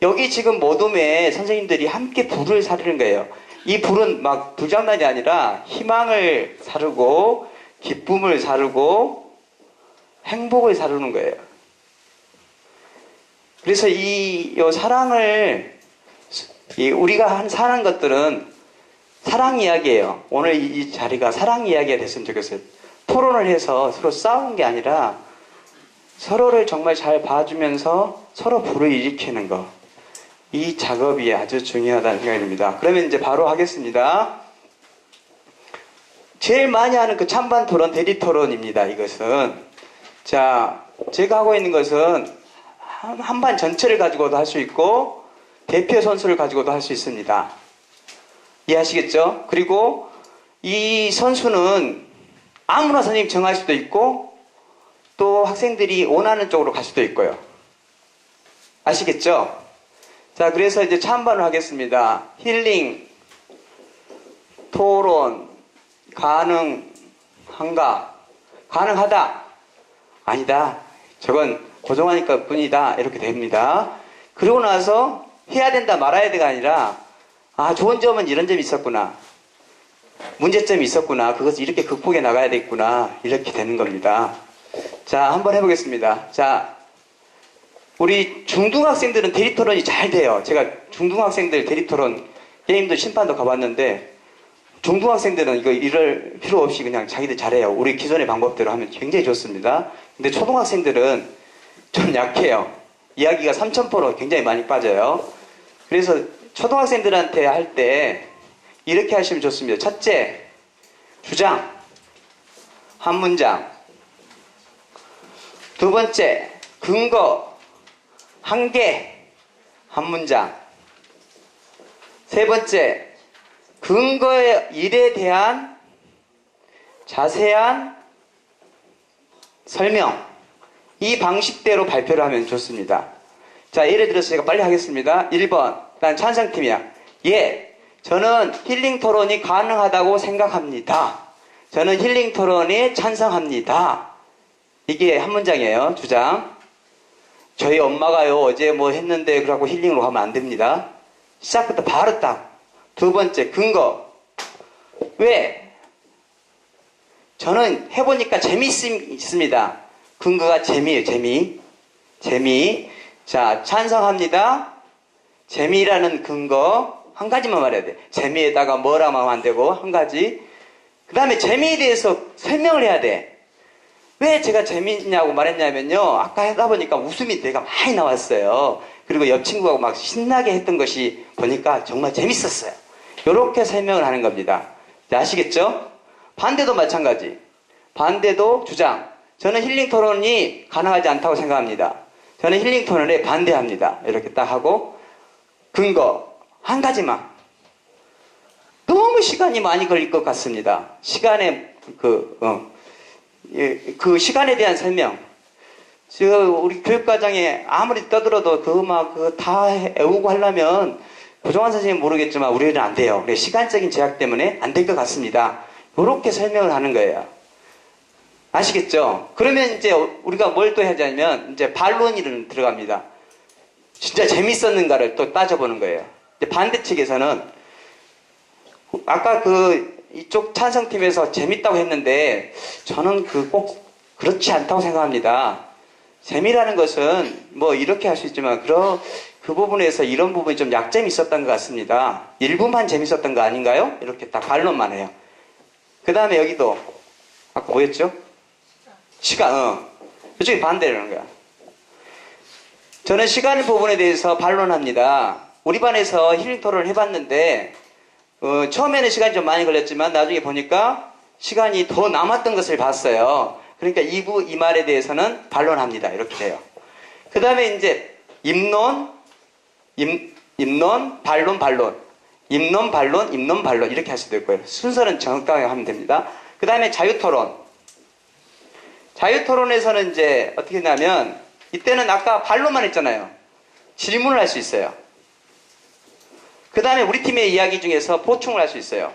여기 지금 모둠에 선생님들이 함께 불을 사르는 거예요. 이 불은 막 불장난이 아니라 희망을 사르고 기쁨을 사르고 행복을 사르는 거예요. 그래서 이 사랑을 우리가 사는 것들은 사랑 이야기예요. 오늘 이 자리가 사랑 이야기가 됐으면 좋겠어요. 토론을 해서 서로 싸운 게 아니라 서로를 정말 잘 봐주면서 서로 불을 일으키는 거. 이 작업이 아주 중요하다는 생각이 듭니다. 그러면 이제 바로 하겠습니다. 제일 많이 하는 그 찬반 토론, 대리 토론입니다. 이것은. 자, 제가 하고 있는 것은 한반 전체를 가지고도 할 수 있고 대표 선수를 가지고도 할 수 있습니다. 이해하시겠죠? 그리고 이 선수는 아무나 선생님 정할 수도 있고 또 학생들이 원하는 쪽으로 갈 수도 있고요. 아시겠죠? 자, 그래서 이제 찬반을 하겠습니다. 힐링, 토론, 가능한가? 가능하다. 아니다. 저건 고정하니까 뿐이다. 이렇게 됩니다. 그러고 나서 해야 된다 말아야 돼가 아니라 좋은 점은 이런 점이 있었구나. 문제점이 있었구나. 그것을 이렇게 극복해 나가야 되겠구나. 이렇게 되는 겁니다. 자, 한번 해보겠습니다. 자, 우리 중등학생들은 대리토론이 잘 돼요. 제가 중등학생들 대리토론 게임도 심판도 가봤는데 중등학생들은 이럴 필요 없이 그냥 자기들 잘해요. 우리 기존의 방법대로 하면 굉장히 좋습니다. 근데 초등학생들은 좀 약해요. 이야기가 3000%로 굉장히 많이 빠져요. 그래서 초등학생들한테 할 때 이렇게 하시면 좋습니다. 첫째, 주장, 한 문장. 두 번째, 근거, 한계, 한 문장. 세 번째, 근거의 일에 대한 자세한 설명. 이 방식대로 발표를 하면 좋습니다. 자, 예를 들어서 제가 빨리 하겠습니다. 1번, 난 찬성팀이야. 예, 저는 힐링 토론이 가능하다고 생각합니다. 저는 힐링 토론에 찬성합니다. 이게 한 문장이에요. 주장. 저희 엄마가요, 어제 뭐 했는데 그러고 힐링으로 가면 안 됩니다. 시작부터 바로 딱. 두 번째, 근거. 왜? 저는 해보니까 재미있습니다. 근거가 재미예요, 재미. 재미. 자, 찬성합니다. 재미라는 근거 한 가지만 말해야 돼. 재미에다가 뭐라만 하면 안 되고 한 가지. 그 다음에 재미에 대해서 설명을 해야 돼. 왜 제가 재미있냐고 말했냐면요. 아까 하다 보니까 웃음이 내가 많이 나왔어요. 그리고 옆 친구가 막 신나게 했던 것이 보니까 정말 재밌었어요. 이렇게 설명을 하는 겁니다. 아시겠죠? 반대도 마찬가지. 반대도 주장. 저는 힐링 토론이 가능하지 않다고 생각합니다. 저는 힐링 토론에 반대합니다. 이렇게 딱 하고 근거 한 가지만. 너무 시간이 많이 걸릴 것 같습니다. 시간에 그 시간에 대한 설명. 지금 우리 교육과정에 아무리 떠들어도 그거 다 외우고 하려면 고정환 선생님 모르겠지만 우리는 안 돼요. 시간적인 제약 때문에 안 될 것 같습니다. 이렇게 설명을 하는 거예요. 아시겠죠? 그러면 이제 우리가 뭘 또 하자면 이제 반론이 들어갑니다. 진짜 재밌었는가를 또 따져보는 거예요. 반대측에서는 아까 이쪽 찬성팀에서 재밌다고 했는데 저는 꼭 그렇지 않다고 생각합니다. 재미라는 것은 뭐 이렇게 할 수 있지만 그 부분에서 이런 부분이 좀 약점이 있었던 것 같습니다. 일부만 재밌었던 거 아닌가요? 이렇게 딱 반론만 해요. 그 다음에 여기도 아까 뭐였죠? 시간. 이쪽이 반대를 하는 거야. 저는 시간 부분에 대해서 반론합니다. 우리 반에서 힐링 토론을 해봤는데 처음에는 시간이 좀 많이 걸렸지만 나중에 보니까 시간이 더 남았던 것을 봤어요. 그러니까 이 말에 대해서는 반론합니다. 이렇게 돼요. 그 다음에 이제 입론, 반론. 입론, 반론 이렇게 할 수도 있고요. 순서는 정확하게 하면 됩니다. 그 다음에 자유토론. 자유토론에서는 이제 어떻게 했냐면 이때는 아까 반론만 했잖아요. 질문을 할 수 있어요. 그 다음에 우리 팀의 이야기 중에서 보충을 할 수 있어요.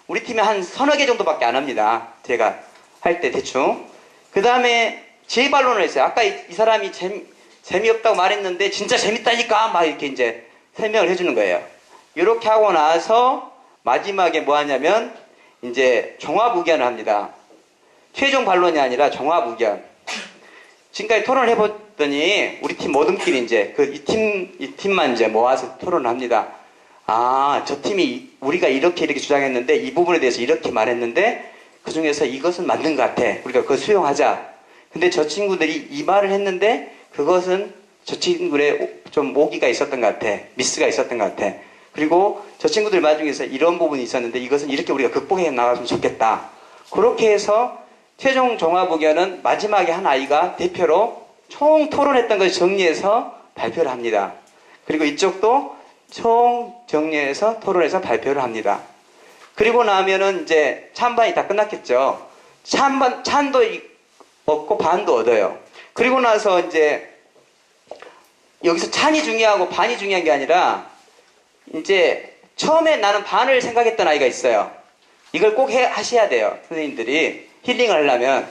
우리 팀에 한 서너 개 정도밖에 안 합니다. 제가 할 때 대충. 그 다음에 재반론을 했어요. 아까 이 사람이 재미없다고 말했는데 진짜 재밌다니까 막 이렇게 이제 설명을 해주는 거예요. 이렇게 하고 나서 마지막에 뭐 하냐면 이제 종합 의견을 합니다. 최종 반론이 아니라 종합 의견. 지금까지 토론을 해봤더니 우리 팀 모든끼리 이제 이 팀만 이제 모아서 토론을 합니다. 아, 저 팀이 우리가 이렇게 주장했는데 이 부분에 대해서 이렇게 말했는데 그 중에서 이것은 맞는 것 같아. 우리가 그걸 수용하자. 근데 저 친구들이 이 말을 했는데 그것은 저 친구들의 좀 오기가 있었던 것 같아. 미스가 있었던 것 같아. 그리고 저 친구들 말 중에서 이런 부분이 있었는데 이것은 이렇게 우리가 극복해 나갔으면 좋겠다. 그렇게 해서 최종 종합 의견은 마지막에 한 아이가 대표로 총 토론했던 것을 정리해서 발표를 합니다. 그리고 이쪽도 총 정리해서 토론해서 발표를 합니다. 그리고 나면은 이제 찬반이 다 끝났겠죠. 찬도 얻고 반도 얻어요. 그리고 나서 이제 여기서 찬이 중요하고 반이 중요한 게 아니라 이제 처음에 나는 반을 생각했던 아이가 있어요. 이걸 꼭 하셔야 돼요. 선생님들이 힐링을 하려면.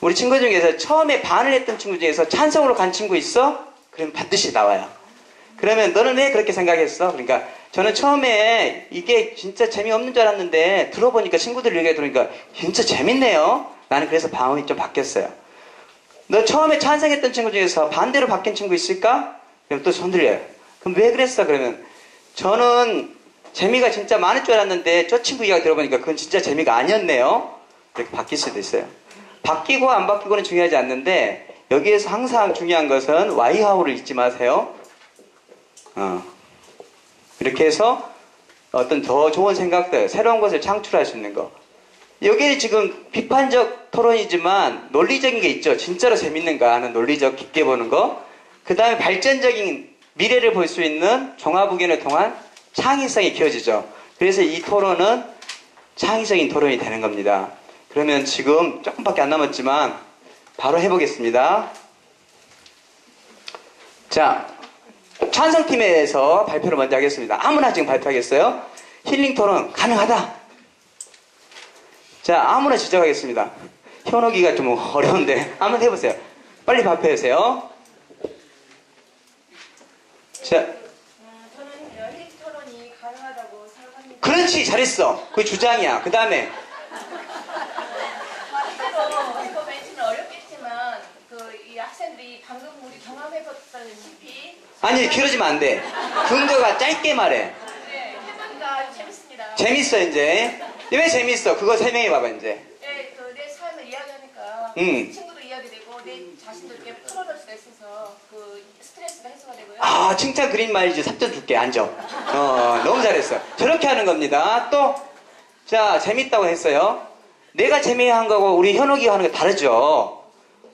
우리 친구 중에서 처음에 반을 했던 친구 중에서 찬성으로 간 친구 있어? 그러면 반드시 나와요. 그러면 너는 왜 그렇게 생각했어? 그러니까 저는 처음에 이게 진짜 재미없는 줄 알았는데 들어보니까 친구들 얘기 들으니까 진짜 재밌네요. 나는 그래서 마음이 좀 바뀌었어요. 너 처음에 찬성했던 친구 중에서 반대로 바뀐 친구 있을까? 그럼 또 손 들려요. 그럼 왜 그랬어? 그러면 저는 재미가 진짜 많을 줄 알았는데 저 친구 이야기 들어보니까 그건 진짜 재미가 아니었네요. 이렇게 바뀔 수도 있어요. 바뀌고 안 바뀌고는 중요하지 않는데 여기에서 항상 중요한 것은 와이하우를 잊지 마세요. 이렇게 해서 어떤 더 좋은 생각들, 새로운 것을 창출할 수 있는 거. 여기 지금 비판적 토론이지만 논리적인 게 있죠. 진짜로 재밌는가 하는 논리적 깊게 보는 거. 그 다음에 발전적인 미래를 볼 수 있는 종합 의견을 통한 창의성이 키워지죠. 그래서 이 토론은 창의적인 토론이 되는 겁니다. 그러면 지금 조금밖에 안 남았지만 바로 해보겠습니다. 자, 찬성팀에서 발표를 먼저 하겠습니다. 아무나 지금 발표하겠어요? 힐링 토론 가능하다. 자, 아무나 지적하겠습니다. 현혹이가 좀 어려운데 한번 해보세요. 빨리 발표해주세요. 자, 저는 힐링 토론이 가능하다고 생각합니다. 그렇지, 잘했어. 그게 주장이야. 그 다음에 실제로 이거 멘트는 어렵겠지만 이 학생들이 방금 우리 보다시피 아니, 길어지면 안 돼. 근거가 짧게 말해. 네, 해보니까 재밌습니다. 재밌어, 이제. 왜 재밌어? 그거 설명해 봐봐, 이제. 네, 내 삶을 이야기하니까 친구도 이야기되고 내 자신도 이렇게 풀어낼 수가 있어서 그 스트레스가 해소가 되고요. 아, 칭찬 그린 말이지. 3점 줄게. 앉아. 너무 잘했어. 저렇게 하는 겁니다. 또, 자, 재밌다고 했어요. 내가 재미한 거고 우리 현옥이가 하는 거 다르죠.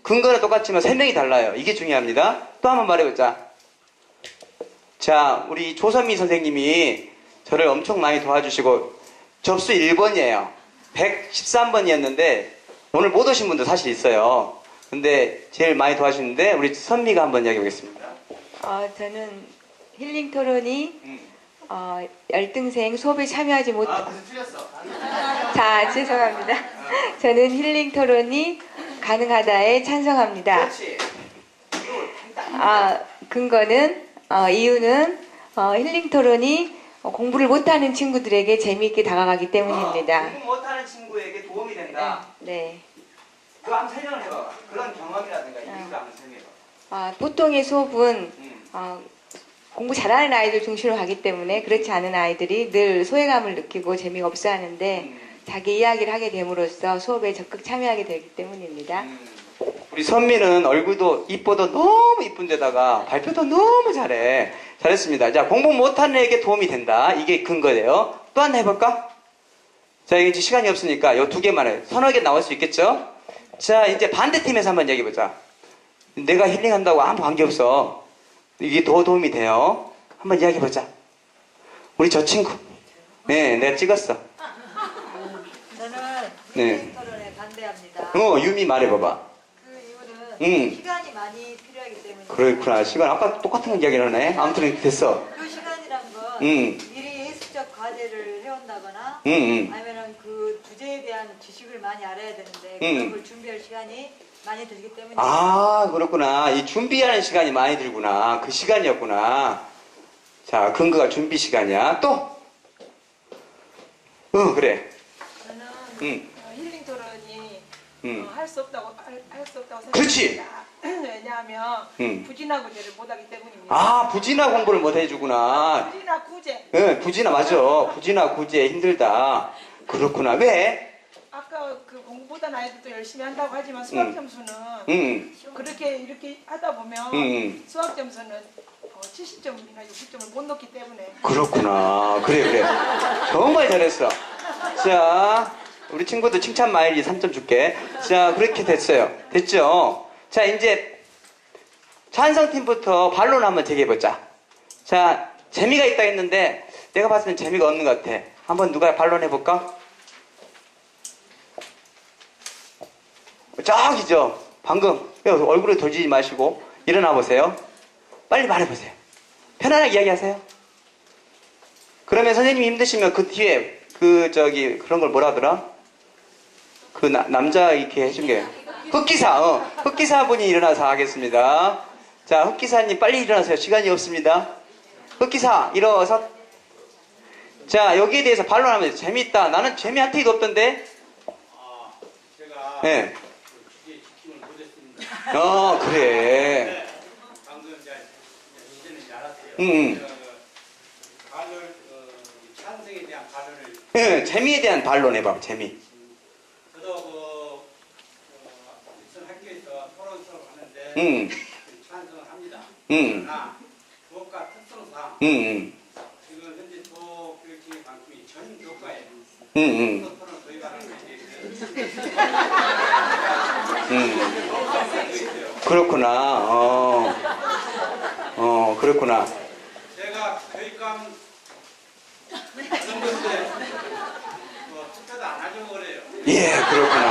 근거는 똑같지만 설명이 달라요. 이게 중요합니다. 또 한번 말해보자. 자, 우리 조선미 선생님이 저를 엄청 많이 도와주시고 접수 1번이에요. 113번이었는데 오늘 못 오신 분도 사실 있어요. 근데 제일 많이 도와주시는데 우리 선미가 한번 이야기해 보겠습니다. 저는 힐링 토론이 열등생 수업에 참여하지 못. 무슨 틀렸어? 자, 죄송합니다. 저는 힐링 토론이 가능하다에 찬성합니다. 그렇지. 근거는 이유는 힐링 토론이 공부를 못하는 친구들에게 재미있게 다가가기 때문입니다. 공부 못하는 친구에게 도움이 된다. 네. 그거 한번 설명을 해봐봐. 그런 경험이라든가 이유를 한번 설명해봐. 보통의 수업은 공부 잘하는 아이들 중심으로 가기 때문에 그렇지 않은 아이들이 늘 소외감을 느끼고 재미가 없어 하는데 자기 이야기를 하게 됨으로써 수업에 적극 참여하게 되기 때문입니다. 우리 선미는 얼굴도 이뻐도 너무 이쁜데다가 발표도 너무 잘해. 잘했습니다. 자, 공부 못하는 애에게 도움이 된다. 이게 근거예요. 또 하나 해볼까? 자, 이제 시간이 없으니까 요 2개만 해. 서너 개 나올 수 있겠죠? 자, 이제 반대팀에서 한번 얘기해보자. 내가 힐링한다고 아무 관계없어. 이게 더 도움이 돼요. 한번 이야기해보자. 우리 저 친구. 네, 내가 찍었어. 저는 네. 힐링 토론에 반대합니다. 유미 말해봐봐. 그 이유는 시간이 많이 필요하기 때문에. 그렇구나. 시간 아까 똑같은 이야기를 하네. 아무튼 됐어. 그 시간이란 건 미리 예술적 과제를 해온다거나 아니면 그 주제에 대한 지식을 많이 알아야 되는데 그런 걸 준비할 시간이 많이 들기 때문에. 아, 그렇구나. 이 준비하는 시간이 많이 들구나. 그 시간이었구나. 자, 근거가 준비 시간이야. 또? 그래. 저는 힐링 토론이 할 수 없다고 생각합니다. 그렇지. 왜냐하면 부진화 구제를 못하기 때문입니다. 아, 부진화 공부를 못 해주구나. 부진화 구제. 응, 부진화 맞아. 부진화 구제 힘들다. 그렇구나. 왜? 아까 그 공부보다는 아이들도 열심히 한다고 하지만 수학 점수는 그렇게 이렇게 하다 보면 수학 점수는 70점이나 60점을 못 넣기 때문에. 그렇구나. 그래. 정말 잘했어. 자, 우리 친구들 칭찬 마일리 3점 줄게. 자, 그렇게 됐어요. 됐죠? 자, 이제 찬성팀부터 반론 한번 제기해보자. 자, 재미가 있다 했는데 내가 봤을 땐 재미가 없는 것 같아. 한번 누가 반론해볼까? 저기죠. 방금 얼굴에 돌리지 마시고 일어나 보세요. 빨리 말해보세요. 편안하게 이야기하세요. 그러면 선생님이 힘드시면 그 뒤에 그런 걸 뭐라 하더라? 그 남자 이렇게 해준 게 흑기사. 흑기사분이 일어나서 하겠습니다. 자, 흑기사님 빨리 일어나세요. 시간이 없습니다. 흑기사 일어서. 자, 여기에 대해서 반론하면 재미있다. 나는 재미 한 틱도 없던데. 제가 네. 주제 지킴을 못했습니다. 그래. 방금 이제는 이제 알았어요. 찬성에 대한 반론을. 네, 재미에 대한 반론 해봐. 재미. 저도 무슨 학교에서 토론 수업 하는데 찬성을 합니다. 그러나 교과 특성상 지금 현재 교육진의 전 교과에 토론을 도입하는 그렇구나. 그렇구나. 제가 교육감 정도 때 투표도 안 하려고 그래요. 예, 그렇구나.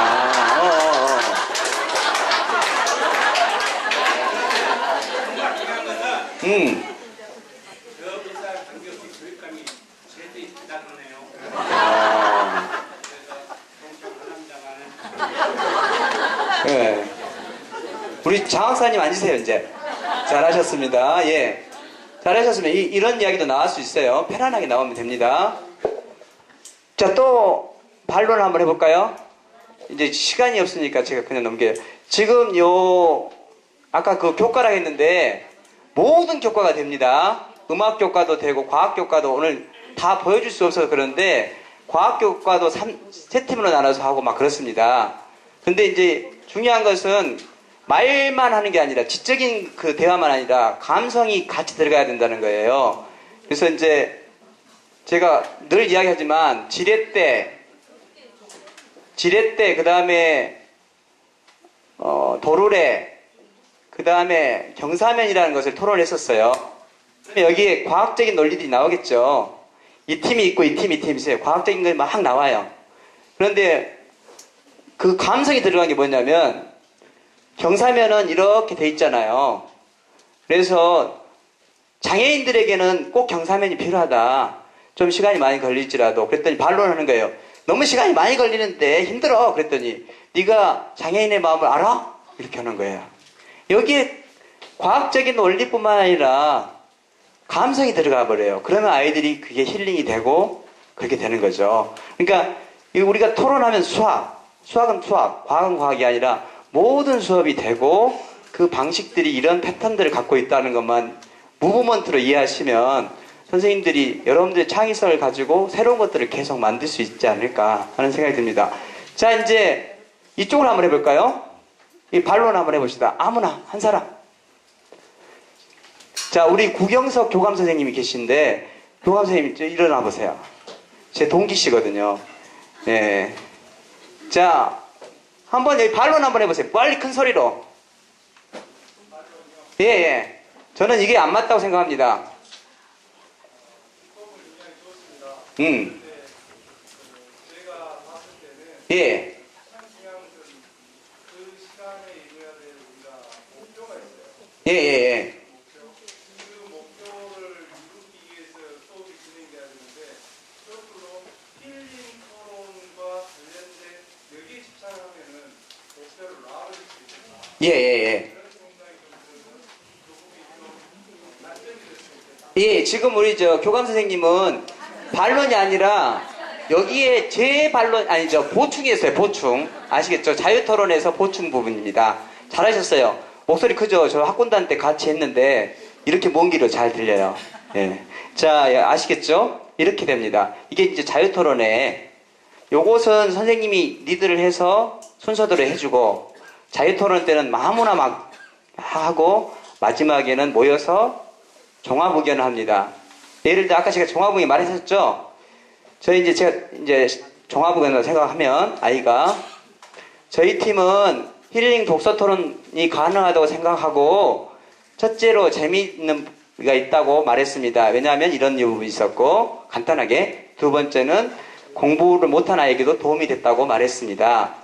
정말 중요한 것은 저 비사 관계없이 교육감이 제대로 있다 그러네요. 그래서 동참 안 합니다만. 예. 우리 장학사님 앉으세요, 이제. 잘하셨습니다. 예. 잘하셨으면 이런 이야기도 나올 수 있어요. 편안하게 나오면 됩니다. 자, 또 반론 한번 해볼까요? 이제 시간이 없으니까 제가 그냥 넘겨요. 지금 아까 그 교과라 했는데 모든 교과가 됩니다. 음악 교과도 되고 과학 교과도 오늘 다 보여줄 수 없어서 그런데 과학 교과도 세 팀으로 나눠서 하고 막 그렇습니다. 근데 이제 중요한 것은 말만 하는 게 아니라 지적인 그 대화만 아니라 감성이 같이 들어가야 된다는 거예요. 그래서 이제 제가 늘 이야기하지만 지뢰대 그 다음에 도르래 그 다음에 경사면이라는 것을 토론했었어요. 여기에 과학적인 논리들이 나오겠죠. 이 팀이 있고 이 팀이 있어요. 과학적인 게 막 나와요. 그런데 그 감성이 들어간 게 뭐냐면 경사면은 이렇게 돼 있잖아요. 그래서 장애인들에게는 꼭 경사면이 필요하다. 좀 시간이 많이 걸릴지라도. 그랬더니 반론하는 거예요. 너무 시간이 많이 걸리는데 힘들어. 그랬더니 네가 장애인의 마음을 알아? 이렇게 하는 거예요. 여기에 과학적인 논리뿐만 아니라 감성이 들어가 버려요. 그러면 아이들이 그게 힐링이 되고 그렇게 되는 거죠. 그러니까 우리가 토론하면 수학은 수학, 과학은 과학이 아니라 모든 수업이 되고 그 방식들이 이런 패턴들을 갖고 있다는 것만 무브먼트로 이해하시면 선생님들이 여러분들의 창의성을 가지고 새로운 것들을 계속 만들 수 있지 않을까 하는 생각이 듭니다. 자, 이제 이쪽으로 한번 해볼까요? 이 반론 한번 해봅시다. 아무나 한 사람. 자, 우리 구경석 교감 선생님이 계신데 교감 선생님 일어나 보세요. 제 동기시거든요. 네. 자, 한번 여기 반론 한번 해보세요. 빨리 큰 소리로. 예. 저는 이게 안 맞다고 생각합니다. 예. 예. 예. 예, 지금 우리 교감 선생님은 반론이 아니라 여기에 제 반론 아니죠. 보충이었어요. 보충. 아시겠죠? 자유토론에서 보충 부분입니다. 잘하셨어요. 목소리 크죠? 저 학군단 때 같이 했는데 이렇게 먼 길을 잘 들려요. 예. 자, 아시겠죠? 이렇게 됩니다. 이게 이제 자유토론에 요것은 선생님이 리드를 해서 순서대로 해주고 자유토론 때는 아무나 막 하고 마지막에는 모여서 종합의견을 합니다. 예를 들어 아까 제가 종합의견 말했었죠? 제가 종합의견을 생각하면 아이가 저희 팀은 힐링 독서 토론이 가능하다고 생각하고 첫째로 재미있는 가 있다고 말했습니다. 왜냐하면 이런 부분이 있었고 간단하게 두 번째는 공부를 못한 아이에게도 도움이 됐다고 말했습니다.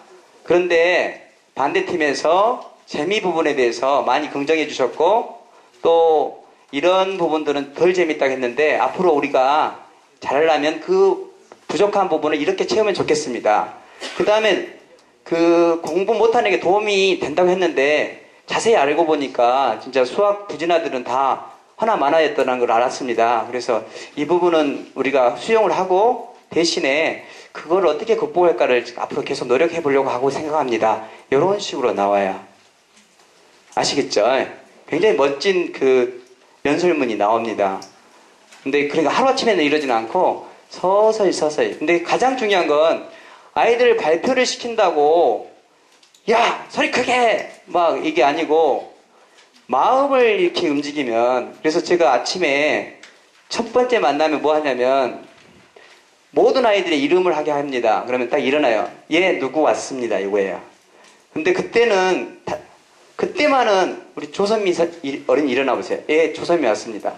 그런데 반대팀에서 재미 부분에 대해서 많이 긍정해 주셨고 또 이런 부분들은 덜 재밌다고 했는데 앞으로 우리가 잘하려면 그 부족한 부분을 이렇게 채우면 좋겠습니다. 그 다음에 그 공부 못한 애에게 도움이 된다고 했는데 자세히 알고 보니까 진짜 수학 부진아들은 다 하나만화였다는 걸 알았습니다. 그래서 이 부분은 우리가 수용을 하고 대신에 그걸 어떻게 극복할까를 앞으로 계속 노력해 보려고 하고 생각합니다. 이런 식으로 나와요. 아시겠죠? 굉장히 멋진 그 연설문이 나옵니다. 근데 그러니까 하루아침에는 이러지는 않고 서서히. 근데 가장 중요한 건 아이들 발표를 시킨다고 야 소리 크게 막 이게 아니고 마음을 이렇게 움직이면 그래서 제가 아침에 첫 번째 만나면 뭐 하냐면 모든 아이들의 이름을 하게 합니다. 그러면 딱 일어나요. 얘 누구 왔습니다. 이거예요. 근데 그때만은 우리 조선미 어린이 일어나 보세요. 얘 조선미 왔습니다.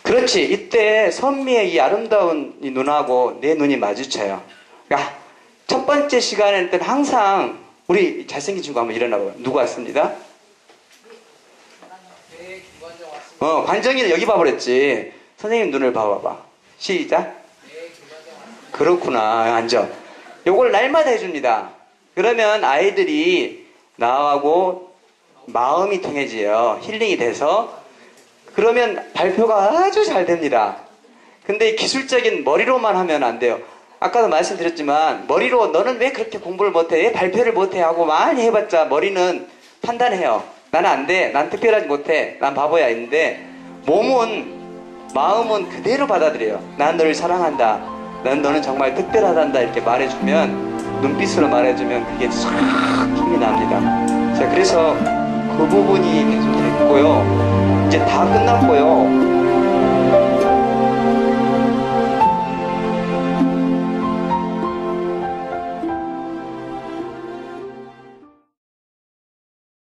그렇지. 이때 선미의 이 아름다운 이 눈하고 내 눈이 마주쳐요. 그러니까 첫 번째 시간에는 항상 우리 잘생긴 친구 한번 일어나 봐요. 누구 왔습니다? 관정이는 여기 봐버렸지. 선생님 눈을 봐봐봐. 시작. 그렇구나. 앉아. 요걸 날마다 해줍니다. 그러면 아이들이 나하고 마음이 통해져요. 힐링이 돼서. 그러면 발표가 아주 잘 됩니다. 근데 기술적인 머리로만 하면 안 돼요. 아까도 말씀드렸지만 머리로 너는 왜 그렇게 공부를 못해? 왜 발표를 못해? 하고 많이 해봤자 머리는 판단해요. 나는 안 돼. 난 특별하지 못해. 난 바보야. 있는데 마음은 그대로 받아들여요. 난 너를 사랑한다. 너는 정말 특별하단다. 이렇게 말해주면, 눈빛으로 말해주면 그게 싹 힘이 납니다. 자, 그래서 그 부분이 계속 됐고요. 이제 다 끝났고요.